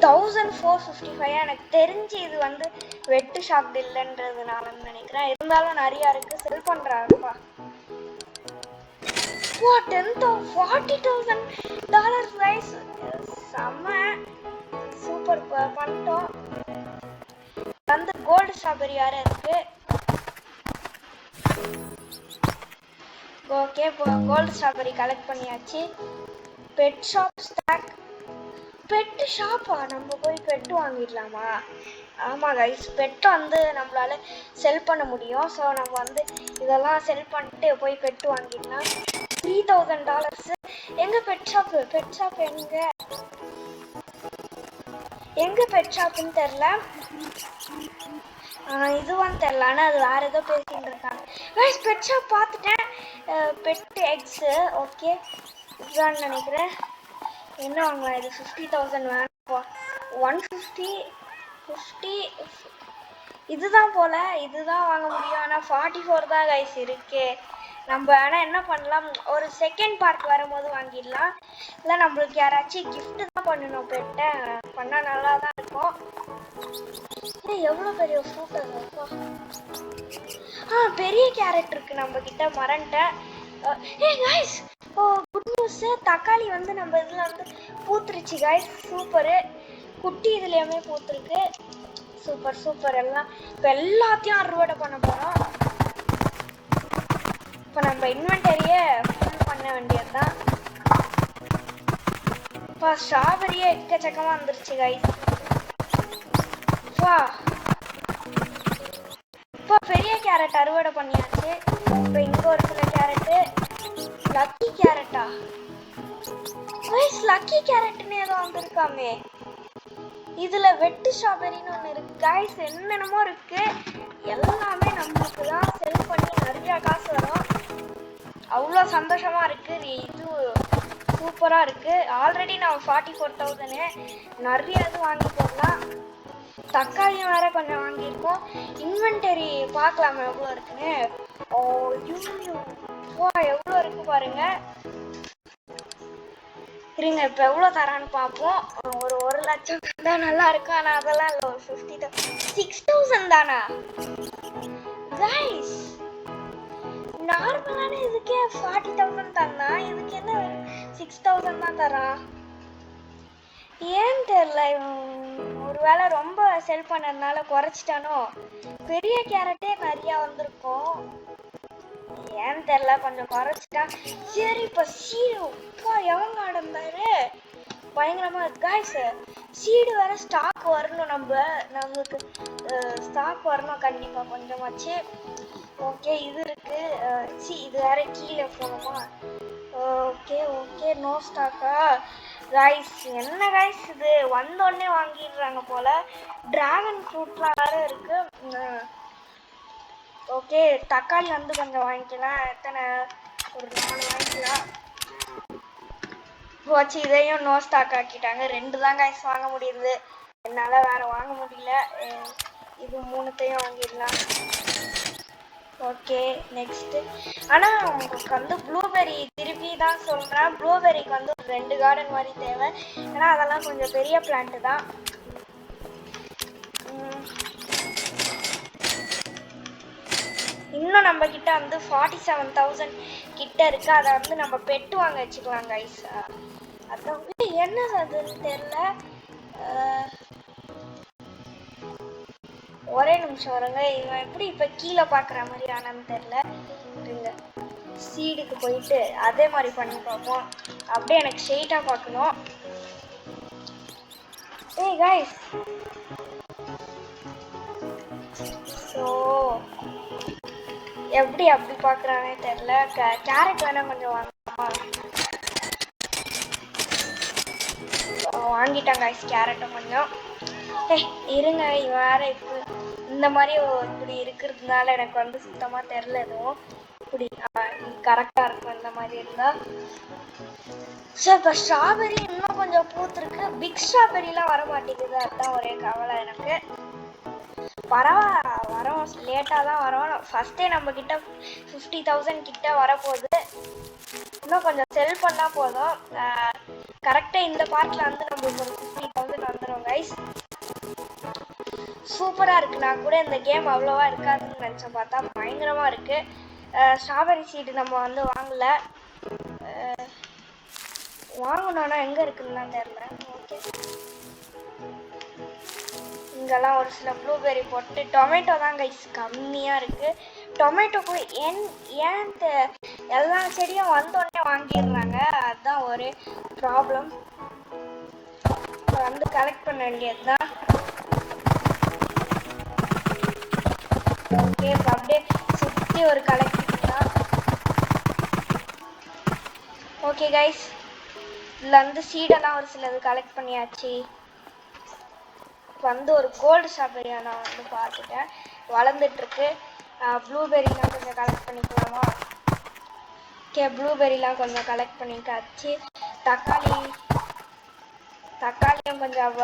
1455. எனக்கு தெரிஞ்சு இது வந்து வெட்டு ஷாக்டு இல்லைன்றதுனால நினைக்கிறேன். இருந்தாலும் நிறைய இருக்கு, செல் பண்றாங்கப்பா. $40,000 ரைஸ், செம்ம சூப்பர் பண்ணிட்டோம். வந்து கோல்டு ஸ்ட்ராபெரி வேற இருக்கு. ஓகே, இப்போ கோல்டு ஸ்ட்ராபெரி கலெக்ட் பண்ணியாச்சு. Pet shop stock. பெட்டு ஷாப்பா? நம்ம போய் பெட்டு வாங்கிடலாமா? ஆமாம் கைஸ், பெட்டு வந்து நம்மளால செல் பண்ண முடியும். ஸோ நம்ம வந்து இதெல்லாம் செல் பண்ணிட்டு போய் பெட்டு வாங்கிடலாம். $3000. எங்கே பெட் ஷாப்பு எங்கே பெட் ஷாப்புன்னு தெரில. இதுவான்னு தெரில, ஆனால் அது வேறு ஏதோ பேசிகிட்டு இருக்காங்க. கைஸ் பெட் ஷாப் பார்த்துட்டேன். Pet eggs. ஓகே, இதுதான் நினைக்கிறேன். என்ன வாங்கலாம்? இது 50,000 வேணும். 150 இதுதான் போல, இதுதான் வாங்க முடியும். ஆனால் 44 தான் கைஸ் இருக்கு. நம்ம ஆனால் என்ன பண்ணலாம், ஒரு செகண்ட் பார்ட் வரும்போது வாங்கிடலாம். இல்லை நம்மளுக்கு யாராச்சும் கிஃப்ட் தான் பண்ணணும், பெட்டை பண்ணால் நல்லா தான் இருக்கும். எவ்வளோ பெரிய ஃப்ரூட் அது இருக்கும். பெரிய கேரட் இருக்கு நம்ம கிட்ட, மறந்துட்டேன். கைஸ், குட் நியூஸ், தக்காளி வந்து நம்ம இதில் வந்து பூத்துருச்சு கைஸ். சூப்பரு, குட்டி இதுலேயுமே பூத்துருக்கு. சூப்பர் எல்லாம். இப்போ எல்லாத்தையும் அறுவடை பண்ண போகிறோம். இப்போ நம்ம இன்வென்டரியை ஃபுல் பண்ண வேண்டியது தான். இப்போ ஸ்ட்ராபெரியே எக்கச்சக்கமாக வந்துருச்சு கைஸ். இப்போ பெரிய கேரட் அறுவடை பண்ணியாச்சு. இப்போ இங்கே ஒரு சில கேரட்டு. லக்கி கேரட்டா? லக்கி கேரட்னு ஏதோ வந்திருக்காமே. இதுல வெட்டு ஸ்ட்ராபெரின்னு ஒன்று இருக்கு கைஸ். என்னென்னமோ இருக்கு, எல்லாமே நம்மளுக்கு தான் செல் பண்ணி நிறைய காசு வரும். அவ்வளோ சந்தோஷமா இருக்கு. இது சூப்பராக இருக்கு. ஆல்ரெடி நான் 44,000 நிறைய இது வாங்கி போடலாம். தக்காளியும் வேற கொஞ்சம் வாங்கியிருக்கோம். இன்வென்டரி பார்க்கலாமா எவ்வளோ இருக்குன்னு. எவ்வளோ இருக்கு பாருங்க. இருங்க, இப்போ எவ்வளோ தரான்னு பார்ப்போம். ஒரு 1,00,000 தான் நல்லா இருக்கும். ஆனால் அதெல்லாம் இல்லை, ஒரு 50,000 6,000 தானா கைஸ்? நார்மலான இதுக்கே 40,000 தரா, இதுக்கு என்ன 6,000 தான் தரான்? ஏன் தெரியல. ஒருவேளை ரொம்ப செல் பண்ணதுனால குறைச்சிட்டானோ? பெரிய கேரட்டே நிறைய வந்திருக்கும். ஏன் தெரியல, கொஞ்சம் குறைச்சிட்டான். சரி, இப்போ சீடு எவங்க ஆடந்தாரு பயங்கரமா இருக்கு காய்ஸ். சீடு வேற ஸ்டாக் வரணும், நமக்கு ஸ்டாக் வரணும் கண்டிப்பா கொஞ்சமாச்சு. ஓகே, இது இருக்கு. இது வேற கீழே போகணுமா? ஓகே ஓகே, நோ ஸ்டாக்கா காய்ஸ்? என்ன காய்ஸ் இது, வந்தோடனே வாங்கிடுறாங்க போல. டிராகன் ஃப்ரூட்லாம் வேற இருக்கு. ஓகே, தக்காளி வந்து கொஞ்சம் வாங்கிக்கலாம். எத்தனை? ஒரு 4 வாங்கிக்கலாம். போச்சு, இதையும் நோ ஸ்டாக் ஆக்கிட்டாங்க. 2 தான் காய்ஸ் வாங்க முடியுது, என்னால் வேற வாங்க முடியல. இது 3த்தையும் வாங்கிடலாம். Okay, next. ஆனால் உங்களுக்கு வந்து ப்ளூபெர்ரி திருப்பி தான் சொல்கிறேன், ப்ளூபெர்ரிக்கு வந்து ஒரு 2 கார்டன் மாதிரி தேவை. ஏன்னா அதெல்லாம் கொஞ்சம் பெரிய பிளான்ட்டு தான். இன்னும் நம்ம கிட்ட வந்து 47,000 கிட்ட இருக்கு. அதை வந்து நம்ம பெட்டு வாங்க வச்சுக்கலாம் கைஸ். அதான் என்ன அதுன்னு தெரியல. ஒரே நிமிஷம் வருங்க. இவன் எப்படி இப்ப கீழே பாக்குற மாதிரி ஆனான்னு தெரியல. இருங்க, சீடுக்கு போயிட்டு அதே மாதிரி பண்ணி பார்ப்போம். அப்படியே எனக்கு ஸ்ட்ரெயிட்டா பார்க்கணும். ஏய் கைஸ், ஸோ எப்படி அப்படி பார்க்குறானே தெரியல. கேரட் வேணா கொஞ்சம் வாங்கலாமா? வாங்கிட்டாங்க கைஸ் கேரட்டும் கொஞ்சம். இருங்க, வேற இப்போ இந்த மாதிரி இப்படி இருக்கிறதுனால எனக்கு வந்து சுத்தமாக தெரில எதுவும். இப்படி கரெக்டாக இருக்கும் இந்த மாதிரி இருந்தால். ஸோ இப்போ ஸ்ட்ராபெரி இன்னும் கொஞ்சம் பூத்துருக்கு. பிக் ஸ்ட்ராபெரிலாம் வர மாட்டேங்குது, அதுதான் ஒரே கவலை எனக்கு. வரோம், லேட்டாக தான் வரோம். ஃபஸ்ட்டே நம்ம கிட்ட 50,000 கிட்ட வரப்போகுது. இன்னும் கொஞ்சம் செல் பண்ணால் போதும். கரெக்டாக இந்த பார்ட்டில் வந்து நம்மளுக்கு ஒரு 50,000 வந்துடும் கைஸ். சூப்பராக இருக்குது. நான் கூட இந்த கேம் அவ்வளோவா இருக்காதுன்னு நினச்சேன், பார்த்தா பயங்கரமாக இருக்குது. ஸ்ட்ராபெரி சீடு நம்ம வந்து வாங்கலை. வாங்கணும்னா எங்கே இருக்குன்னு தெரியல. ஓகே, இங்கெல்லாம் ஒரு சில ப்ளூபெர்ரி போட்டு. டொமேட்டோ தான் கைஸ் கம்மியாக இருக்குது. டொமேட்டோக்கு ஏன் எல்லா செடியும் வந்தோடனே வாங்கிடுறாங்க, அதுதான் ஒரு ப்ராப்ளம். வந்து கலெக்ட் பண்ண வேண்டியது தான். ஓகே, இப்போ அப்படியே சுற்றி ஒரு கலெக்டிங் தான். ஓகே கைஸ், இதில் வந்து சீடெல்லாம் ஒரு சிலது கலெக்ட் பண்ணியாச்சு. வந்து ஒரு கோல்டு ஸ்ட்ராபெரியா நான் வந்து பார்த்துட்டேன், வளர்ந்துட்டுருக்கு. ப்ளூபெரிலாம் கொஞ்சம் கலெக்ட் பண்ணிக்கலாமா? ஓகே, ப்ளூபெரிலாம் கொஞ்சம் கலெக்ட் பண்ணிக்காச்சு. தக்காளியும் கொஞ்சம்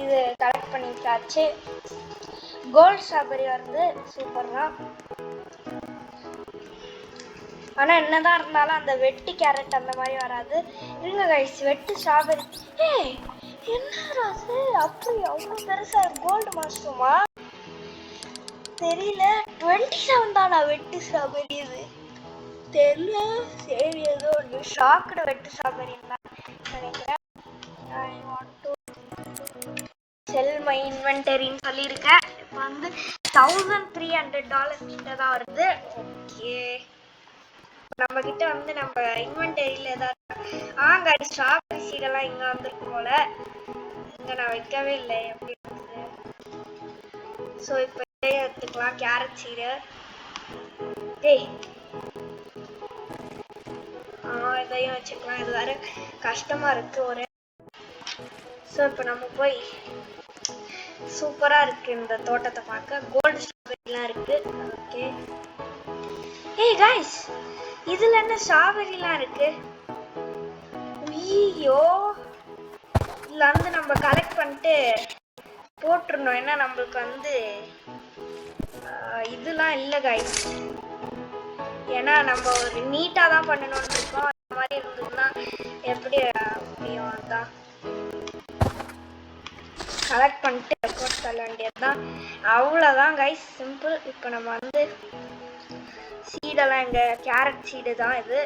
இது கலெக்ட் பண்ணிக்காச்சு. கோல்டு ஸ்ட்ராபெரி வந்து சூப்பர் தான். ஆனால் என்னதான் இருந்தாலும் அந்த வெட்டி கேரட் அந்த மாதிரி வராது. இருங்க கைஸ், வெட்டு ஸ்ட்ராபெரி. என்னடா அது, அப்படி அவ்வளோ பெருசாக கோல்டு மஷ்ரூமா தெரியல. 27 தானா வெட்டு ஸ்ட்ராபெரி? இது தெரியல. சரி, ஏதோ ஒரு ஷாக்குடு வெட்டு ஸ்ட்ராபெரின்னு தான் நினைக்கிறேன். I want to sell my இன்வென்டரின்னு சொல்லியிருக்கேன். இப்போ வந்து $1,300 கிட்ட தான் வருது. ஓகே, நம்ம கிட்ட வந்து நம்ம இன்வென்டரியில் ஏதாவது ஸ்ட்ராபெரி சீடெல்லாம் இங்கே வந்துருக்கு போல. இங்கே நான் வைக்கவே இல்லை, எப்படி இருக்குது. ஸோ இப்போ இதையும் எடுத்துக்கலாம், கேரட் சீடு. இதையும் வச்சுக்கலாம். இது வேற கஷ்டமா இருக்கு ஒரு. ஸோ இப்போ நம்ம போய், சூப்பரா இருக்கு இந்த தோட்டத்தை பார்க்க. கோல்டு ஸ்ட்ராபெரிலாம் இருக்கு. ஓகே, காய்ஸ், இதுல என்ன ஸ்ட்ராபெரிலாம் இருக்கு? ஐயோ, இதுல வந்து நம்ம கலெக்ட் பண்ணிட்டு போட்டுருணும். ஏன்னா நம்மளுக்கு வந்து இதெல்லாம் இல்லை காய்ஸ். ஏன்னா நம்ம ஒரு நீட்டாக தான் பண்ணணும்னு இருக்கோம். அந்த மாதிரி இருந்ததுன்னா எப்படி முடியும்? அதுதான் கலெக்ட் பண்ணிட்டு போட்டு தள்ள வேண்டியது தான். அவ்வளோதான் கைஸ், சிம்பிள். இப்போ நம்ம வந்து சீடெல்லாம் எங்க கேரட் சீடு தான் இது.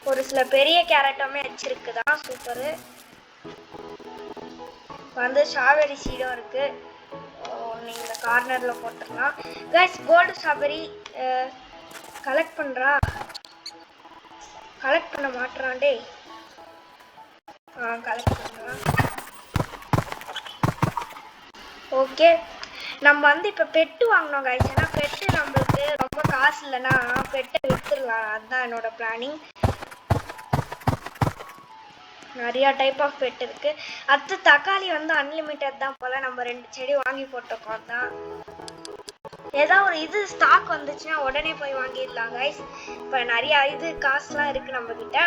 ஒரு சில பெரிய கேரட்டுமே வச்சிருக்குதான். சூப்பரு. வந்து ஸ்ட்ராபெரி சீடும் இருக்கு. நீங்க இந்த கார்னர்ல போட்டுடலாம் கைஸ். கோல்டு ஸ்ட்ராபெரி கலெக்ட் பண்றா, கலெக்ட் பண்ண மாட்டறான் டே. கலெக்ட் பண்றான். ஓகே, நம்ம வந்து இப்போ பெட்டு வாங்கினோம் கைஸ். ஏன்னா பெட்டு நம்மளுக்கு ரொம்ப காசு இல்லைன்னா பெட்டை விற்றுடலாம். அதுதான் என்னோட பிளானிங். நிறையா டைப் ஆஃப் பெட் இருக்கு. அடுத்து தக்காளி வந்து அன்லிமிட்டட் தான் போல. நம்ம 2 செடி வாங்கி போட்டிருக்கோம் தான். ஏதாவது ஒரு இது ஸ்டாக் வந்துச்சுன்னா உடனே போய் வாங்கிடலாம் கைஸ். இப்போ நிறையா இது காசுலாம் இருக்கு நம்ம கிட்ட.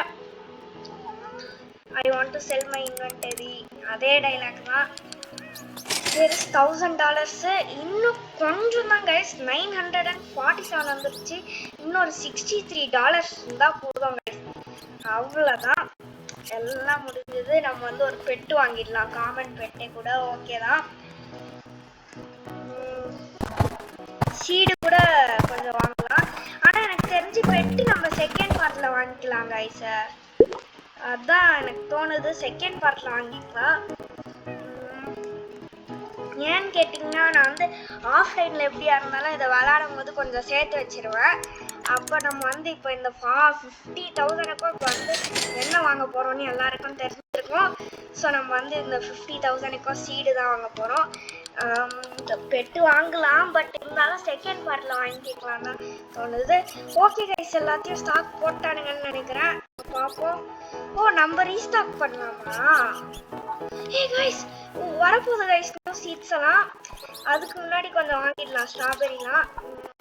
ஐ want to sell my inventory, அதே டைலாக் தான். $1000. இன்னும் கொஞ்சம் தான் கைஸ். 947 வந்துருச்சு. இன்னொரு $63 தான் போதும் கைஸ். அவ்வளோதான், எல்லாம் முடிஞ்சது. நம்ம வந்து ஒரு பெட்டு வாங்கிடலாம். காமன் பெட்டே கூட ஓகே தான். சீடு கூட கொஞ்சம் வாங்கலாம். ஆனால் எனக்கு தெரிஞ்சு பெட்டு நம்ம செகண்ட் பார்ட்டில் வாங்கிக்கலாம் கைஸ். அதுதான் எனக்கு தோணுது. செகண்ட் பார்ட்டில் வாங்கிக்கலாம். ஏன்னு கேட்டிங்கன்னா நான் வந்து ஆஃப்லைனில் எப்படியா இருந்தாலும் இதை விளாடும் போது கொஞ்சம் சேர்த்து வச்சிருவேன். அப்போ நம்ம வந்து இப்போ இந்த 50,000க்கும் இப்போ வந்து என்ன வாங்க போகிறோம்னு எல்லாருக்கும் தெரிஞ்சிருக்கும். ஸோ நம்ம வந்து இந்த 50,000க்கும் சீடு தான் வாங்க போகிறோம். பெட்டு வாங்கலாம், பட் இருந்தாலும் செகண்ட் பார்ட்டில் வாங்கிக்கலாம் தான் தோணுது. ஓகே கைஸ், எல்லாத்தையும் ஸ்டாக் போட்டானுங்கன்னு நினைக்கிறேன். பார்ப்போம். ஓ, நம்ம ரீஸ்டாக் பண்ணலாமா? ஏ கைஸ், வரப்போகுது கைஸ் சீட்ஸ் எல்லாம். அதுக்கு முன்னாடி கொஞ்சம் வாங்கிடலாம். ஸ்ட்ராபெரிலாம்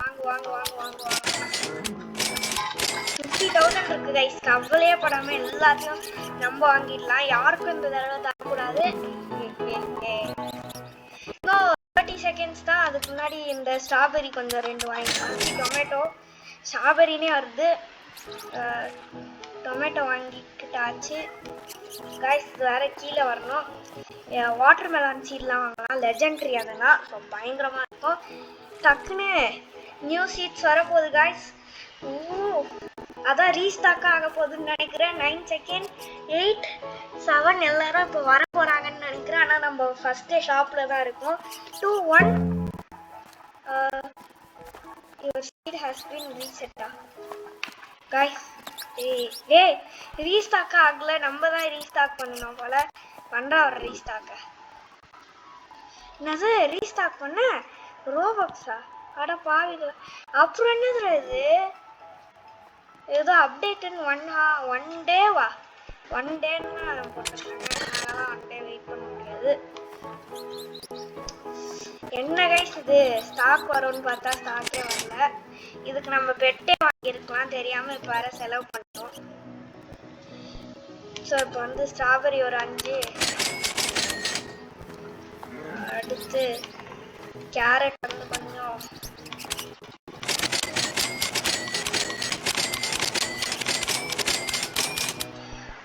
வாங்க வாங்க வாங்க வாங்க வாங்க. 50,000 இருக்கு கைஸ். கவலையே படாமல் எல்லாத்தையும் நம்ம வாங்கிடலாம். யாருக்கும் இந்த தடவை தரக்கூடாது. இன்னும் 30 செகண்ட்ஸ் தான். அதுக்கு முன்னாடி இந்த ஸ்ட்ராபெரி கொஞ்சம் 2 வாங்கிக்கலாம். டொமேட்டோ ஸ்ட்ராபெரினே வருது. டொமேட்டோ வாங்கிக்கிட்டாச்சு கைஸ். இது வேற கீழே வரணும். வாட்டர் மெலான் சீட்லாம் வாங்கலாம். லெஜெண்ட்ரி அதெல்லாம் ஸோ பயங்கரமாக இருக்கும். டக்குன்னு நியூ சீட்ஸ் வரப்போகுது கைஸ். அதான் ரீஸ்டாக் ஆக போகுதுன்னு நினைக்கிறேன். 9 செகண்ட், 8, 7 எல்லாரும் இப்போ வர போகிறாங்கன்னு நினைக்கிறேன். ஆனால் நம்ம ஃபஸ்ட்டே ஷாப்பில் தான் இருக்கோம். 2, 1 யுவர் சீட் ஹாஸ் பீன் ரீசெட்டா கைஸ். ஏய் ரீஸ்டாக் ஆகல. நம்ம தான் ரீஸ்டாக் பண்ணணும் போல. பண்றா ஒரு ரீஸ்டாக்க. என்னது ரீஸ்டாக் பண்ண ரோபாக்ஸா? அட பாவில. அப்புறம் என்னது இது? ஏதோ அப்டேட்னு ஒன் டேவா? 1 டேன்னு போட்டிருக்காங்க. அதனால 1 டே வெயிட் பண்ண முடியாது. என்ன கைஸ் இது? ஸ்டாக் வரும்னு பார்த்தா ஸ்டாக்கே வரல. இதுக்கு நம்ம பெட்டே வாங்கியிருக்கலாம். தெரியாம இப்போ வேற செலவு பண்ணிட்டோம். ஸோ இப்போ வந்து ஸ்ட்ராபெரி ஒரு 5, அடுத்து கேரட் வந்து கொஞ்சம்,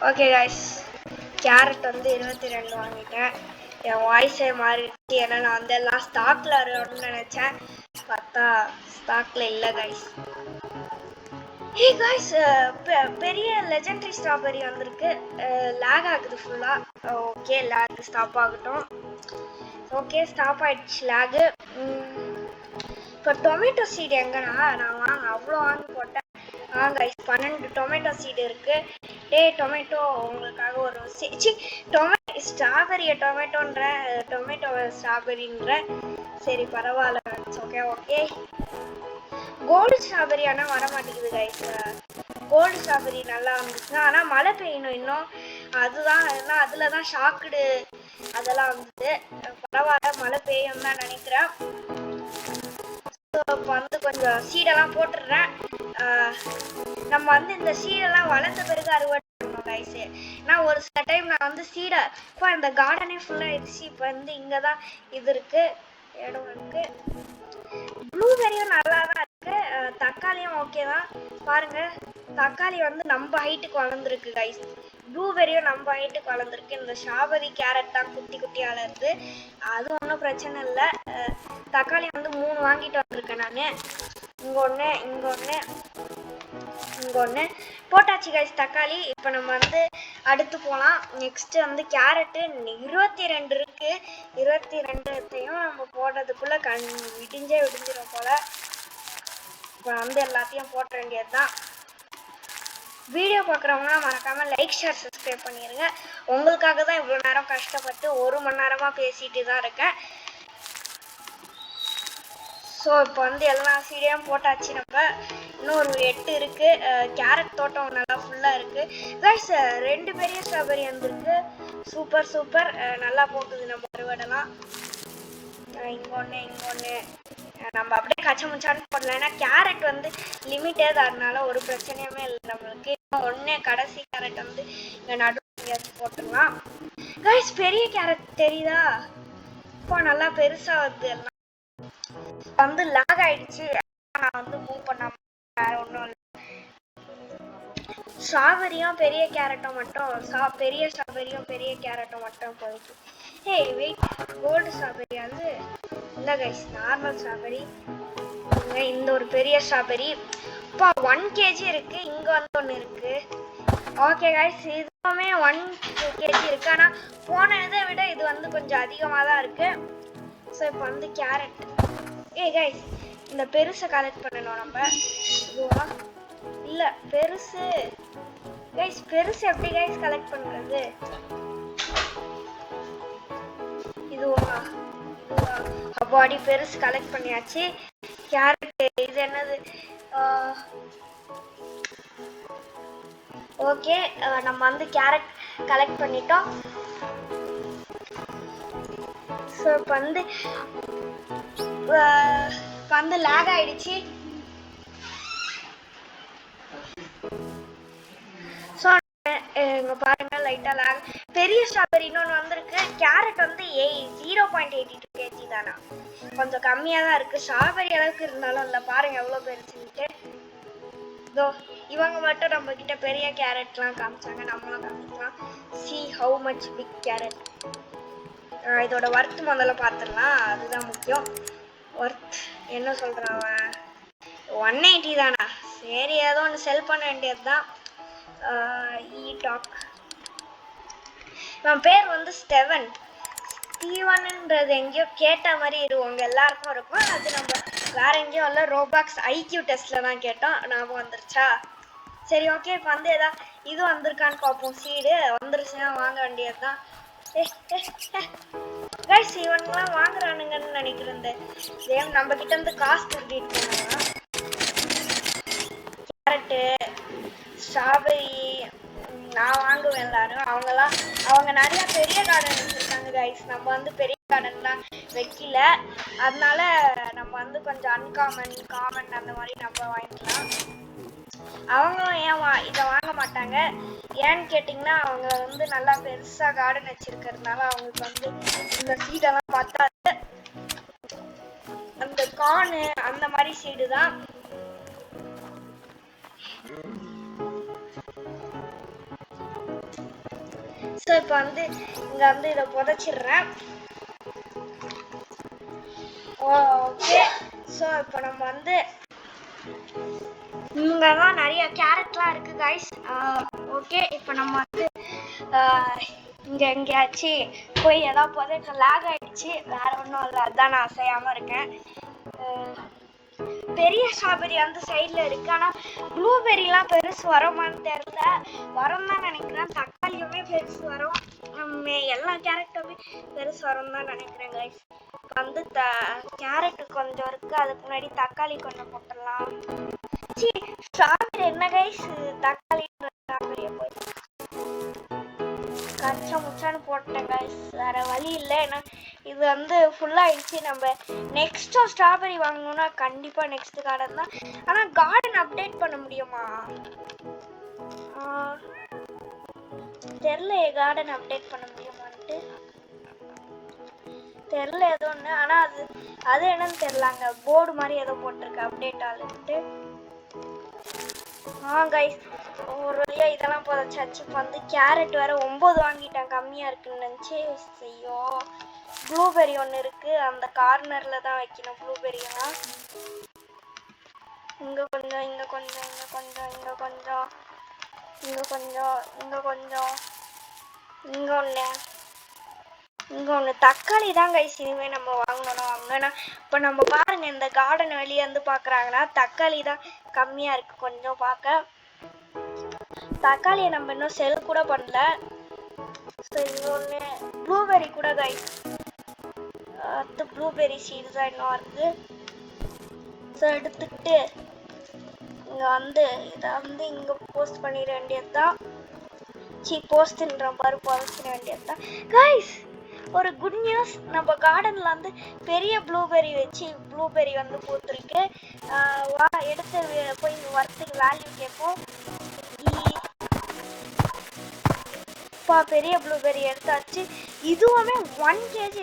ஓகே கைஸ், கேரட் வந்து 22 வாங்கிட்டேன். என் வாய்ஸே மாறிடுச்சு. ஏன்னா நான் வந்து எல்லாம் ஸ்டாக்ல வரும்னு நினைச்சேன். பார்த்தா ஸ்டாக்ல இல்லை கைஸ். ஹே கைஸ், பெரிய லெஜெண்டரி ஸ்ட்ராபெரி வந்திருக்கு. லேக் ஆகுது ஃபுல்லா. ஓகே, லேக் ஸ்டாப் ஆகட்டும். ஓகே, ஸ்டாப் ஆயிடுச்சு லேகு. இப்போ டொமேட்டோ சீடு எங்கன்னா நான் அவ்வளோ வாங்கி போட்டேன். கைஸ் 12 டொமேட்டோ சீடு இருக்கு. டொமேட்டோ உங்களுக்காக ஒரு ஸ்ட்ராபெரிய டொமேட்டோன்ற டொமேட்டோவை ஸ்ட்ராபெரின்ற. சரி பரவாயில்ல. Okay okay. கோல்டு ஸ்ட்ராபெரி ஆனால் வர மாட்டேங்குது கைஸ். கோல்டு ஸ்ட்ராபெரி நல்லா வந்துச்சுன்னா, ஆனால் மழை பெய்யணும் இன்னும். அதுதான் அதில் தான் ஷாக்குடு அதெல்லாம் வந்தது. பரவாயில்ல, மழை பெய்யும் தான் நினைக்கிறேன். இப்போ வந்து கொஞ்சம் சீடெல்லாம் போட்டுடுறேன். நம்ம வந்து இந்த சீடெல்லாம் வளர்ந்த பிறகு அறுவடை பண்ணணும் கைஸு. நான் ஒரு சில டைம் நான் வந்து சீடை இப்போ இந்த கார்டனே ஃபுல்லாக ஆயிடுச்சு. இப்போ வந்து இங்கே தான் இது இருக்கு, இடம் இருக்கு. ப்ளூபெரியும் நல்லா தான் இருக்கு. தக்காளியும் ஓகே தான். பாருங்க, தக்காளி வந்து நம்ம ஹைட்டுக்கு வளர்ந்துருக்கு கைஸ். ப்ளூபெரியும் நம்ம ஹைட்டுக்கு வளர்ந்துருக்கு. இந்த ஸ்ட்ராபெரி கேரட் தான் குட்டி குட்டியாக வளருது. அது ஒன்றும் பிரச்சனை இல்லை. தக்காளி வந்து 3 வாங்கிட்டு வந்திருக்கேன் நான். இங்கே ஒன்று, இங்கே ஒன்று, இங்கே ஒன்று போட்டாச்சு கைஸ் தக்காளி. இப்போ நம்ம வந்து அடுத்து போகலாம். நெக்ஸ்ட்டு வந்து கேரட்டு 22 இருக்குது. 22த்தையும் நம்ம போடுறதுக்குள்ளே விடிஞ்சிடும் போல். இப்போ வந்து எல்லாத்தையும் போட்ட வேண்டியது தான். வீடியோ பார்க்குறவங்களாம் மறக்காமல் லைக், ஷேர், சப்ஸ்கிரைப் பண்ணிடுங்க. உங்களுக்காக தான் இவ்வளோ நேரம் கஷ்டப்பட்டு 1 மணி நேரமாக பேசிட்டு தான் இருக்கேன். ஸோ இப்போ வந்து எல்லா சீடையும் போட்டாச்சு. நம்ம இன்னும் ஒரு 8 இருக்குது. கேரட் தோட்டம் நல்லா ஃபுல்லாக இருக்குது கைஸ். 2 பெரிய ஸ்ட்ராபெரி வந்துருக்கு. சூப்பர் சூப்பர், நல்லா போகுது நம்ம அறுவடைலாம். இங்கே ஒன்று, இங்கே ஒன்று. நம்ம அப்படியே கச்ச முச்சான்னு போடலாம். ஏன்னா கேரட் வந்து லிமிட்டட், அதனால ஒரு பிரச்சனையுமே இல்லை நம்மளுக்கு. ஒன்று கடைசி கேரட் வந்து இங்கே நடுவு போட்டுடலாம் கைஸ். பெரிய கேரட் தெரியுதா? இப்போ நல்லா பெருசாக வருது. எல்லாம் வந்து லாக் ஆயிடுச்சு. நான் வந்து மூவ் பண்ணாம வேற ஒன்றும் இல்லை. ஸ்ட்ராபெரியும் பெரிய கேரட்டும் மட்டும், பெரிய ஸ்ட்ராபெரியும் பெரிய கேரட்டும் மட்டும் போயிடுச்சு. ஏய் வெயிட், கோல்டு ஸ்ட்ராபெரி வந்து இல்லை கைஸ், நார்மல் ஸ்ட்ராபெரி. இந்த ஒரு பெரிய ஸ்ட்ராபெரி இப்போ 1 kg இருக்குது. இங்கே வந்து ஒன்று இருக்குது. ஓகே கைஸ், இதுவுமே 1 kg இருக்குது. ஆனால் போன இதை விட இது வந்து கொஞ்சம் அதிகமாக தான் இருக்குது. ஸோ இப்போ வந்து கேரட். ஏய் கைஸ், இந்த பெருசை கலெக்ட் பண்ணணும் நம்ம. இதுவா? இல்லை பெருசு கைஸ். பெருசு எப்படி கைஸ் கலெக்ட் பண்ணுறது? இதுவா? அப்பாடி பெருசு கலெக்ட் பண்ணியாச்சு. கேரட் இது என்னது? ஓகே, நம்ம வந்து கேரட் கலெக்ட் பண்ணிட்டோம். ஸோ இப்போ வந்து லேக் ஆயிடுச்சு. ஸோ இங்கே பாருங்க லைட்டாக லேக். பெரிய ஸ்ட்ராபெரி இன்னொன்று வந்திருக்கு. கேரட் வந்து 0.82 kg தானா, கொஞ்சம் கம்மியாக தான் இருக்குது. ஸ்ட்ராபெரி அளவுக்கு இருந்தாலும் இல்லை. பாருங்கள் எவ்வளோ பெருசுன்ட்டு. இதோ இவங்க மட்டும் நம்ம கிட்ட பெரிய கேரட்லாம் காமிச்சாங்க. நம்மளும் காமிக்கலாம். See how much big carrot. இதோட ஒர்த் முதல்ல பார்த்துடலாம், அதுதான் முக்கியம். ஒர்த் என்ன சொல்கிறான் அவன்? 180 தானா? சரி, ஏதோ ஒன்று செல் பண்ண வேண்டியது தான். டாக். இவன் பேர் வந்து ஸ்டீவன்ன்றது எங்கேயோ கேட்ட மாதிரி உங்க எல்லாருக்கும் இருக்கும். அது நம்ம வேற எங்கேயோ இல்லை, ரோபாக்ஸ் ஐக்யூ டெஸ்ட்ல தான் கேட்டோம். ஞாபகம் வந்துருச்சா? சரி ஓகே, இப்போ வந்து ஏதாவது இது வந்திருக்கான்னு பார்ப்போம். சீடு வந்துருச்சுன்னா வாங்க வேண்டியது தான். கைஸ், இவனுங்களாம் வாங்குறானுங்கன்னு நினைக்கிறேன். நம்ம கிட்ட இருந்து காசு திருடிட்டு போனாங்க. கேரட்டு, ஸ்ட்ராபெரி நான் வாங்குவேன். எல்லாரும் அவங்க நிறைய பெரிய கார்டன் வச்சிருக்காங்க கைஸ். நம்ம வந்து பெரிய கார்டன்லாம் வைக்கல, அதனால நம்ம வந்து கொஞ்சம் அன்காமன், காமன் அந்த மாதிரி நம்ம வாங்கிக்கலாம். அவங்களும் ஏன் இதை வாங்க மாட்டாங்க ஏன்னு கேட்டிங்கன்னா, அவங்க வந்து நல்லா பெருசாக கார்டன் வச்சிருக்கிறதுனால அவங்களுக்கு வந்து இந்த சீடெல்லாம் பார்த்தாது. அந்த கார்னு அந்த மாதிரி சீடு தான். ஸோ இப்போ வந்து இங்கே வந்து இதை புதைச்சிடுறேன். ஓகே, ஸோ இப்போ நம்ம வந்து இங்கே தான் நிறைய கேரட்லாம் இருக்குது கைஸ். ஓகே, இப்போ நம்ம வந்து இங்கே எங்கேயாச்சும் போய் ஏதாவது புதைக்க லேக் ஆகிடுச்சு. வேறு ஒன்றும் இல்லை, அதுதான் நான் அசையாமல் இருக்கேன். பெரிய ஸ்ட்ராபெரி அந்த சைடில் இருக்குது. ஆனால் ப்ளூபெரிலாம் பெருசு வருமானு தெரில. வரும் தான் நினைக்கிறேன். தக்காளியுமே பெருசு வரும். எல்லா கேரட்டுமே பெருசு வரும் தான் நினைக்கிறேன் கைஸ். வந்து கேரட்டு கொஞ்சம் இருக்குது, அதுக்கு முன்னாடி தக்காளி கொஞ்சம் போட்டுடலாம். ஸ்ட்ராபெரி என்ன கைஸ், தக்காளி ஸ்ட்ராபெரியை போய் கச்சா முச்சான்னு போட்டேன் கைஸ். வேறு வழி இல்லை, ஏன்னா இது வந்து ஃபுல்லாகிடுச்சு. நம்ம நெக்ஸ்ட்டும் ஸ்ட்ராபெரி வாங்கணுன்னா கண்டிப்பாக நெக்ஸ்ட் கார்டன் தான். ஆனால் கார்டன் அப்டேட் பண்ண முடியுமா தெரில. கார்டன் அப்டேட் பண்ண முடியுமான்ட்டு தெரில ஏதோ ஒன்று. ஆனால் அது என்னன்னு தெரில. அங்கே போர்டு மாதிரி ஏதோ போட்டிருக்கு அப்டேட் ஆளுன்ட்டு. கைஸ் ஒரு வழியா இதெல்லாம் புதைச்சாச்சு. இப்போ வந்து கேரட் வேற 9 வாங்கிட்டேன், கம்மியாக இருக்குன்னு நினச்சி. ஐயோ, ப்ளூபெர்ரி ஒன்று இருக்குது, அந்த கார்னரில் தான் வைக்கணும் ப்ளூபெரியெல்லாம். இங்கே கொஞ்சம், இங்கே கொஞ்சம், இங்கே கொஞ்சம், இங்கே கொஞ்சம், இங்கே கொஞ்சம், இங்கே கொஞ்சம், இங்கே ஒன்று, இங்கே ஒன்று. தக்காளி தான் கைஸ் இனிமேல் நம்ம வாங்கணும். ஏன்னா இப்போ நம்ம பாருங்கள், இந்த கார்டன் வெளியே வந்து பார்க்குறாங்கன்னா தக்காளி தான் கம்மியாக இருக்குது கொஞ்சம் பார்க்க. தக்காளியை நம்ம இன்னும் செல் கூட பண்ணல. ஸோ இங்கே ஒன்று ப்ளூபெர்ரி கூட கைஸ், அது ப்ளூபெர்ரி சீடு தான் இன்னும் இருக்குது. ஸோ எடுத்துக்கிட்டு இங்கே வந்து இதை வந்து இங்கே போஸ்ட் பண்ணிட வேண்டியது தான். போஸ்ட்ன்ற மாதிரி புதைச்சிட வேண்டியது தான் கைஸ். ஒரு குட் நியூஸ், நம்ம கார்டனில் வந்து பெரிய ப்ளூபெர்ரி வச்சு ப்ளூபெர்ரி வந்து பூத்துருக்கு. வா எடுத்து போய் இங்கே வரத்துக்கு வேல்யூ கேட்போம். பெரிய ப்ளூபெர்ரி எடுத்தாச்சு. இதுவுமே 1 kg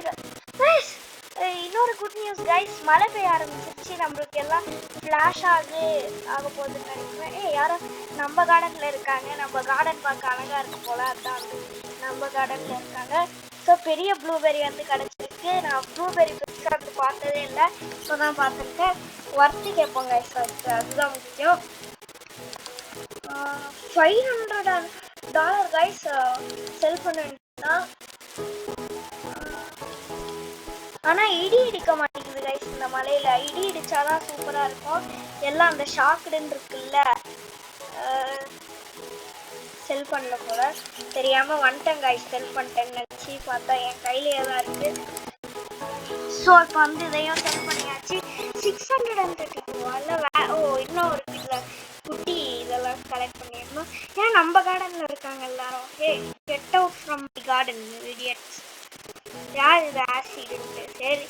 கைஸ். இன்னொரு குட் நியூஸ் கைஸ், மழை பெய்ய ஆரம்பிச்சிருச்சு. நம்மளுக்கு எல்லாம் ஃப்ளாஷ் ஆக போகுதுன்னு நினைக்கிறேன். யாரும் நம்ம கார்டனில் இருக்காங்க. நம்ம கார்டன் பார்க்க அழகாக இருக்கு போல், அதுதான் வந்து நம்ம கார்டனில் இருக்காங்க. ஸோ பெரிய ப்ளூபெர்ரி வந்து கிடச்சிருக்கு. நான் ப்ளூபெர்ரி பெருசாக வந்து பார்த்ததே இல்லை, இப்போ தான் பார்த்துருக்கேன். ஒர்த்து கேட்போம் கைஸ், அதுதான் முக்கியம். $500 கைஸ் செல் பண்ண வேண்டியதுதான். ஆனால் இடி இடிக்க மாட்டேங்குது கைஸ் இந்த மலையில். இடி இடிச்சாதான் சூப்பராக இருக்கும். எல்லாம் அந்த ஷாக்குடுன்னு இருக்குல்ல, செல் பண்ணல போல, தெரியாமல் வந்துட்டேன் கைஸ். செல் பண்ணிட்டேன்னு நினச்சி பார்த்தா என் கையிலேயே தான் இருக்குது. ஸோ இப்போ வந்து இதையும் செல் பண்ணியாச்சு. 632 இன்னும் ஒரு இதில் குட்டி இதெல்லாம் கலெக்ட் பண்ணிடணும். ஏன்னா நம்ம கார்டனில் இருக்காங்க எல்லாரும். Get out from the garden idiots. யார் இது ஆசிடுன்ட்டு. சரி,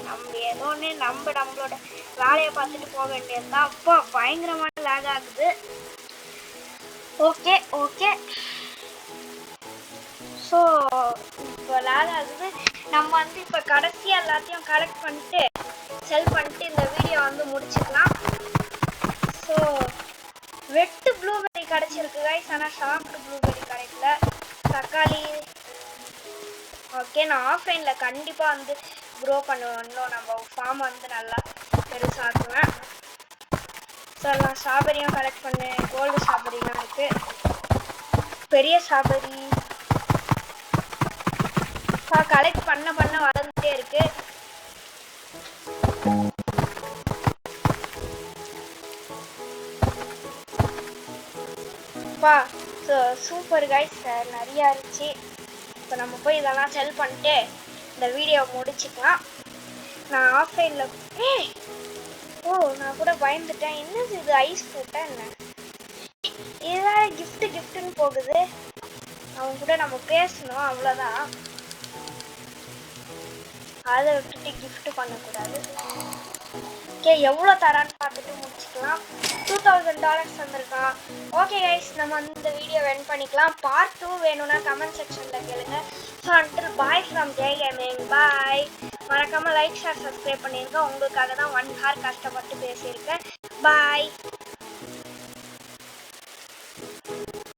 நம்ம ஏதோ ஒன்று நம்மளோட வேலையை பார்த்துட்டு போக வேண்டியது தான். அப்போ பயங்கரமான லேக் ஆகுது. ஓகே ஸோ இப்போ லேக் ஆகுது. நம்ம வந்து இப்போ கடைசியாக எல்லாத்தையும் கலெக்ட் பண்ணிட்டு செல் பண்ணிட்டு இந்த வீடியோ வந்து முடிச்சுக்கலாம். ஸோ வெட்டு ப்ளூபெர்ரி கிடச்சிருக்கு கைஸ், ஆனால் ஷாப்டு ப்ளூபெர்ரி கிடைக்கல. தக்காளி ஓகே, நான் ஆஃப்லைனில் கண்டிப்பாக வந்து க்ரோ பண்ணுவேன். இன்னும் நம்ம ஃபார்ம் வந்து நல்லா பெருசாக்குவேன். ஸோ நான் ஸ்ட்ராபெரியும் கலெக்ட் பண்ணேன். கோல்டு ஸ்ட்ராபெரிலாம் இருக்குது, பெரிய ஸ்ட்ராபெரி கலெக்ட் பண்ண வளர்ந்துட்டே இருக்கு. ஸோ சூப்பர் கைஸ், நிறையா இருந்துச்சு. இப்போ நம்ம போய் இதெல்லாம் செல் பண்ணிட்டு இந்த வீடியோவை முடிச்சுக்கலாம். நான் ஆஃப்லைனில் நான் கூட பயந்துட்டேன். என்னது இது, ஐஸ் போட்டேன் என்ன? இதுதான் கிஃப்ட்டுன்னு போகுது. அவங்க கூட நம்ம பேசணும், அவ்வளோதான். அதை விட்டுட்டு கிஃப்ட் பண்ணக்கூடாது. எவ்வளோ தரான்னு பார்த்துட்டு முடிச்சுக்கலாம். $2000 வந்திருக்கான். ஓகே கைஸ், நம்ம இந்த வீடியோ எண்ட் பண்ணிக்கலாம். பார்ட் 2 வேணும்னா கமெண்ட் செக்ஷனில் கேளுங்க. So until bye from Jai gaming, bye. மறக்காமல் லைக் ஷேர் சப்ஸ்கிரைப் பண்ணியிருக்கேன். உங்களுக்காக தான் 1 hour கஷ்டப்பட்டு பேசியிருக்கேன். பாய்.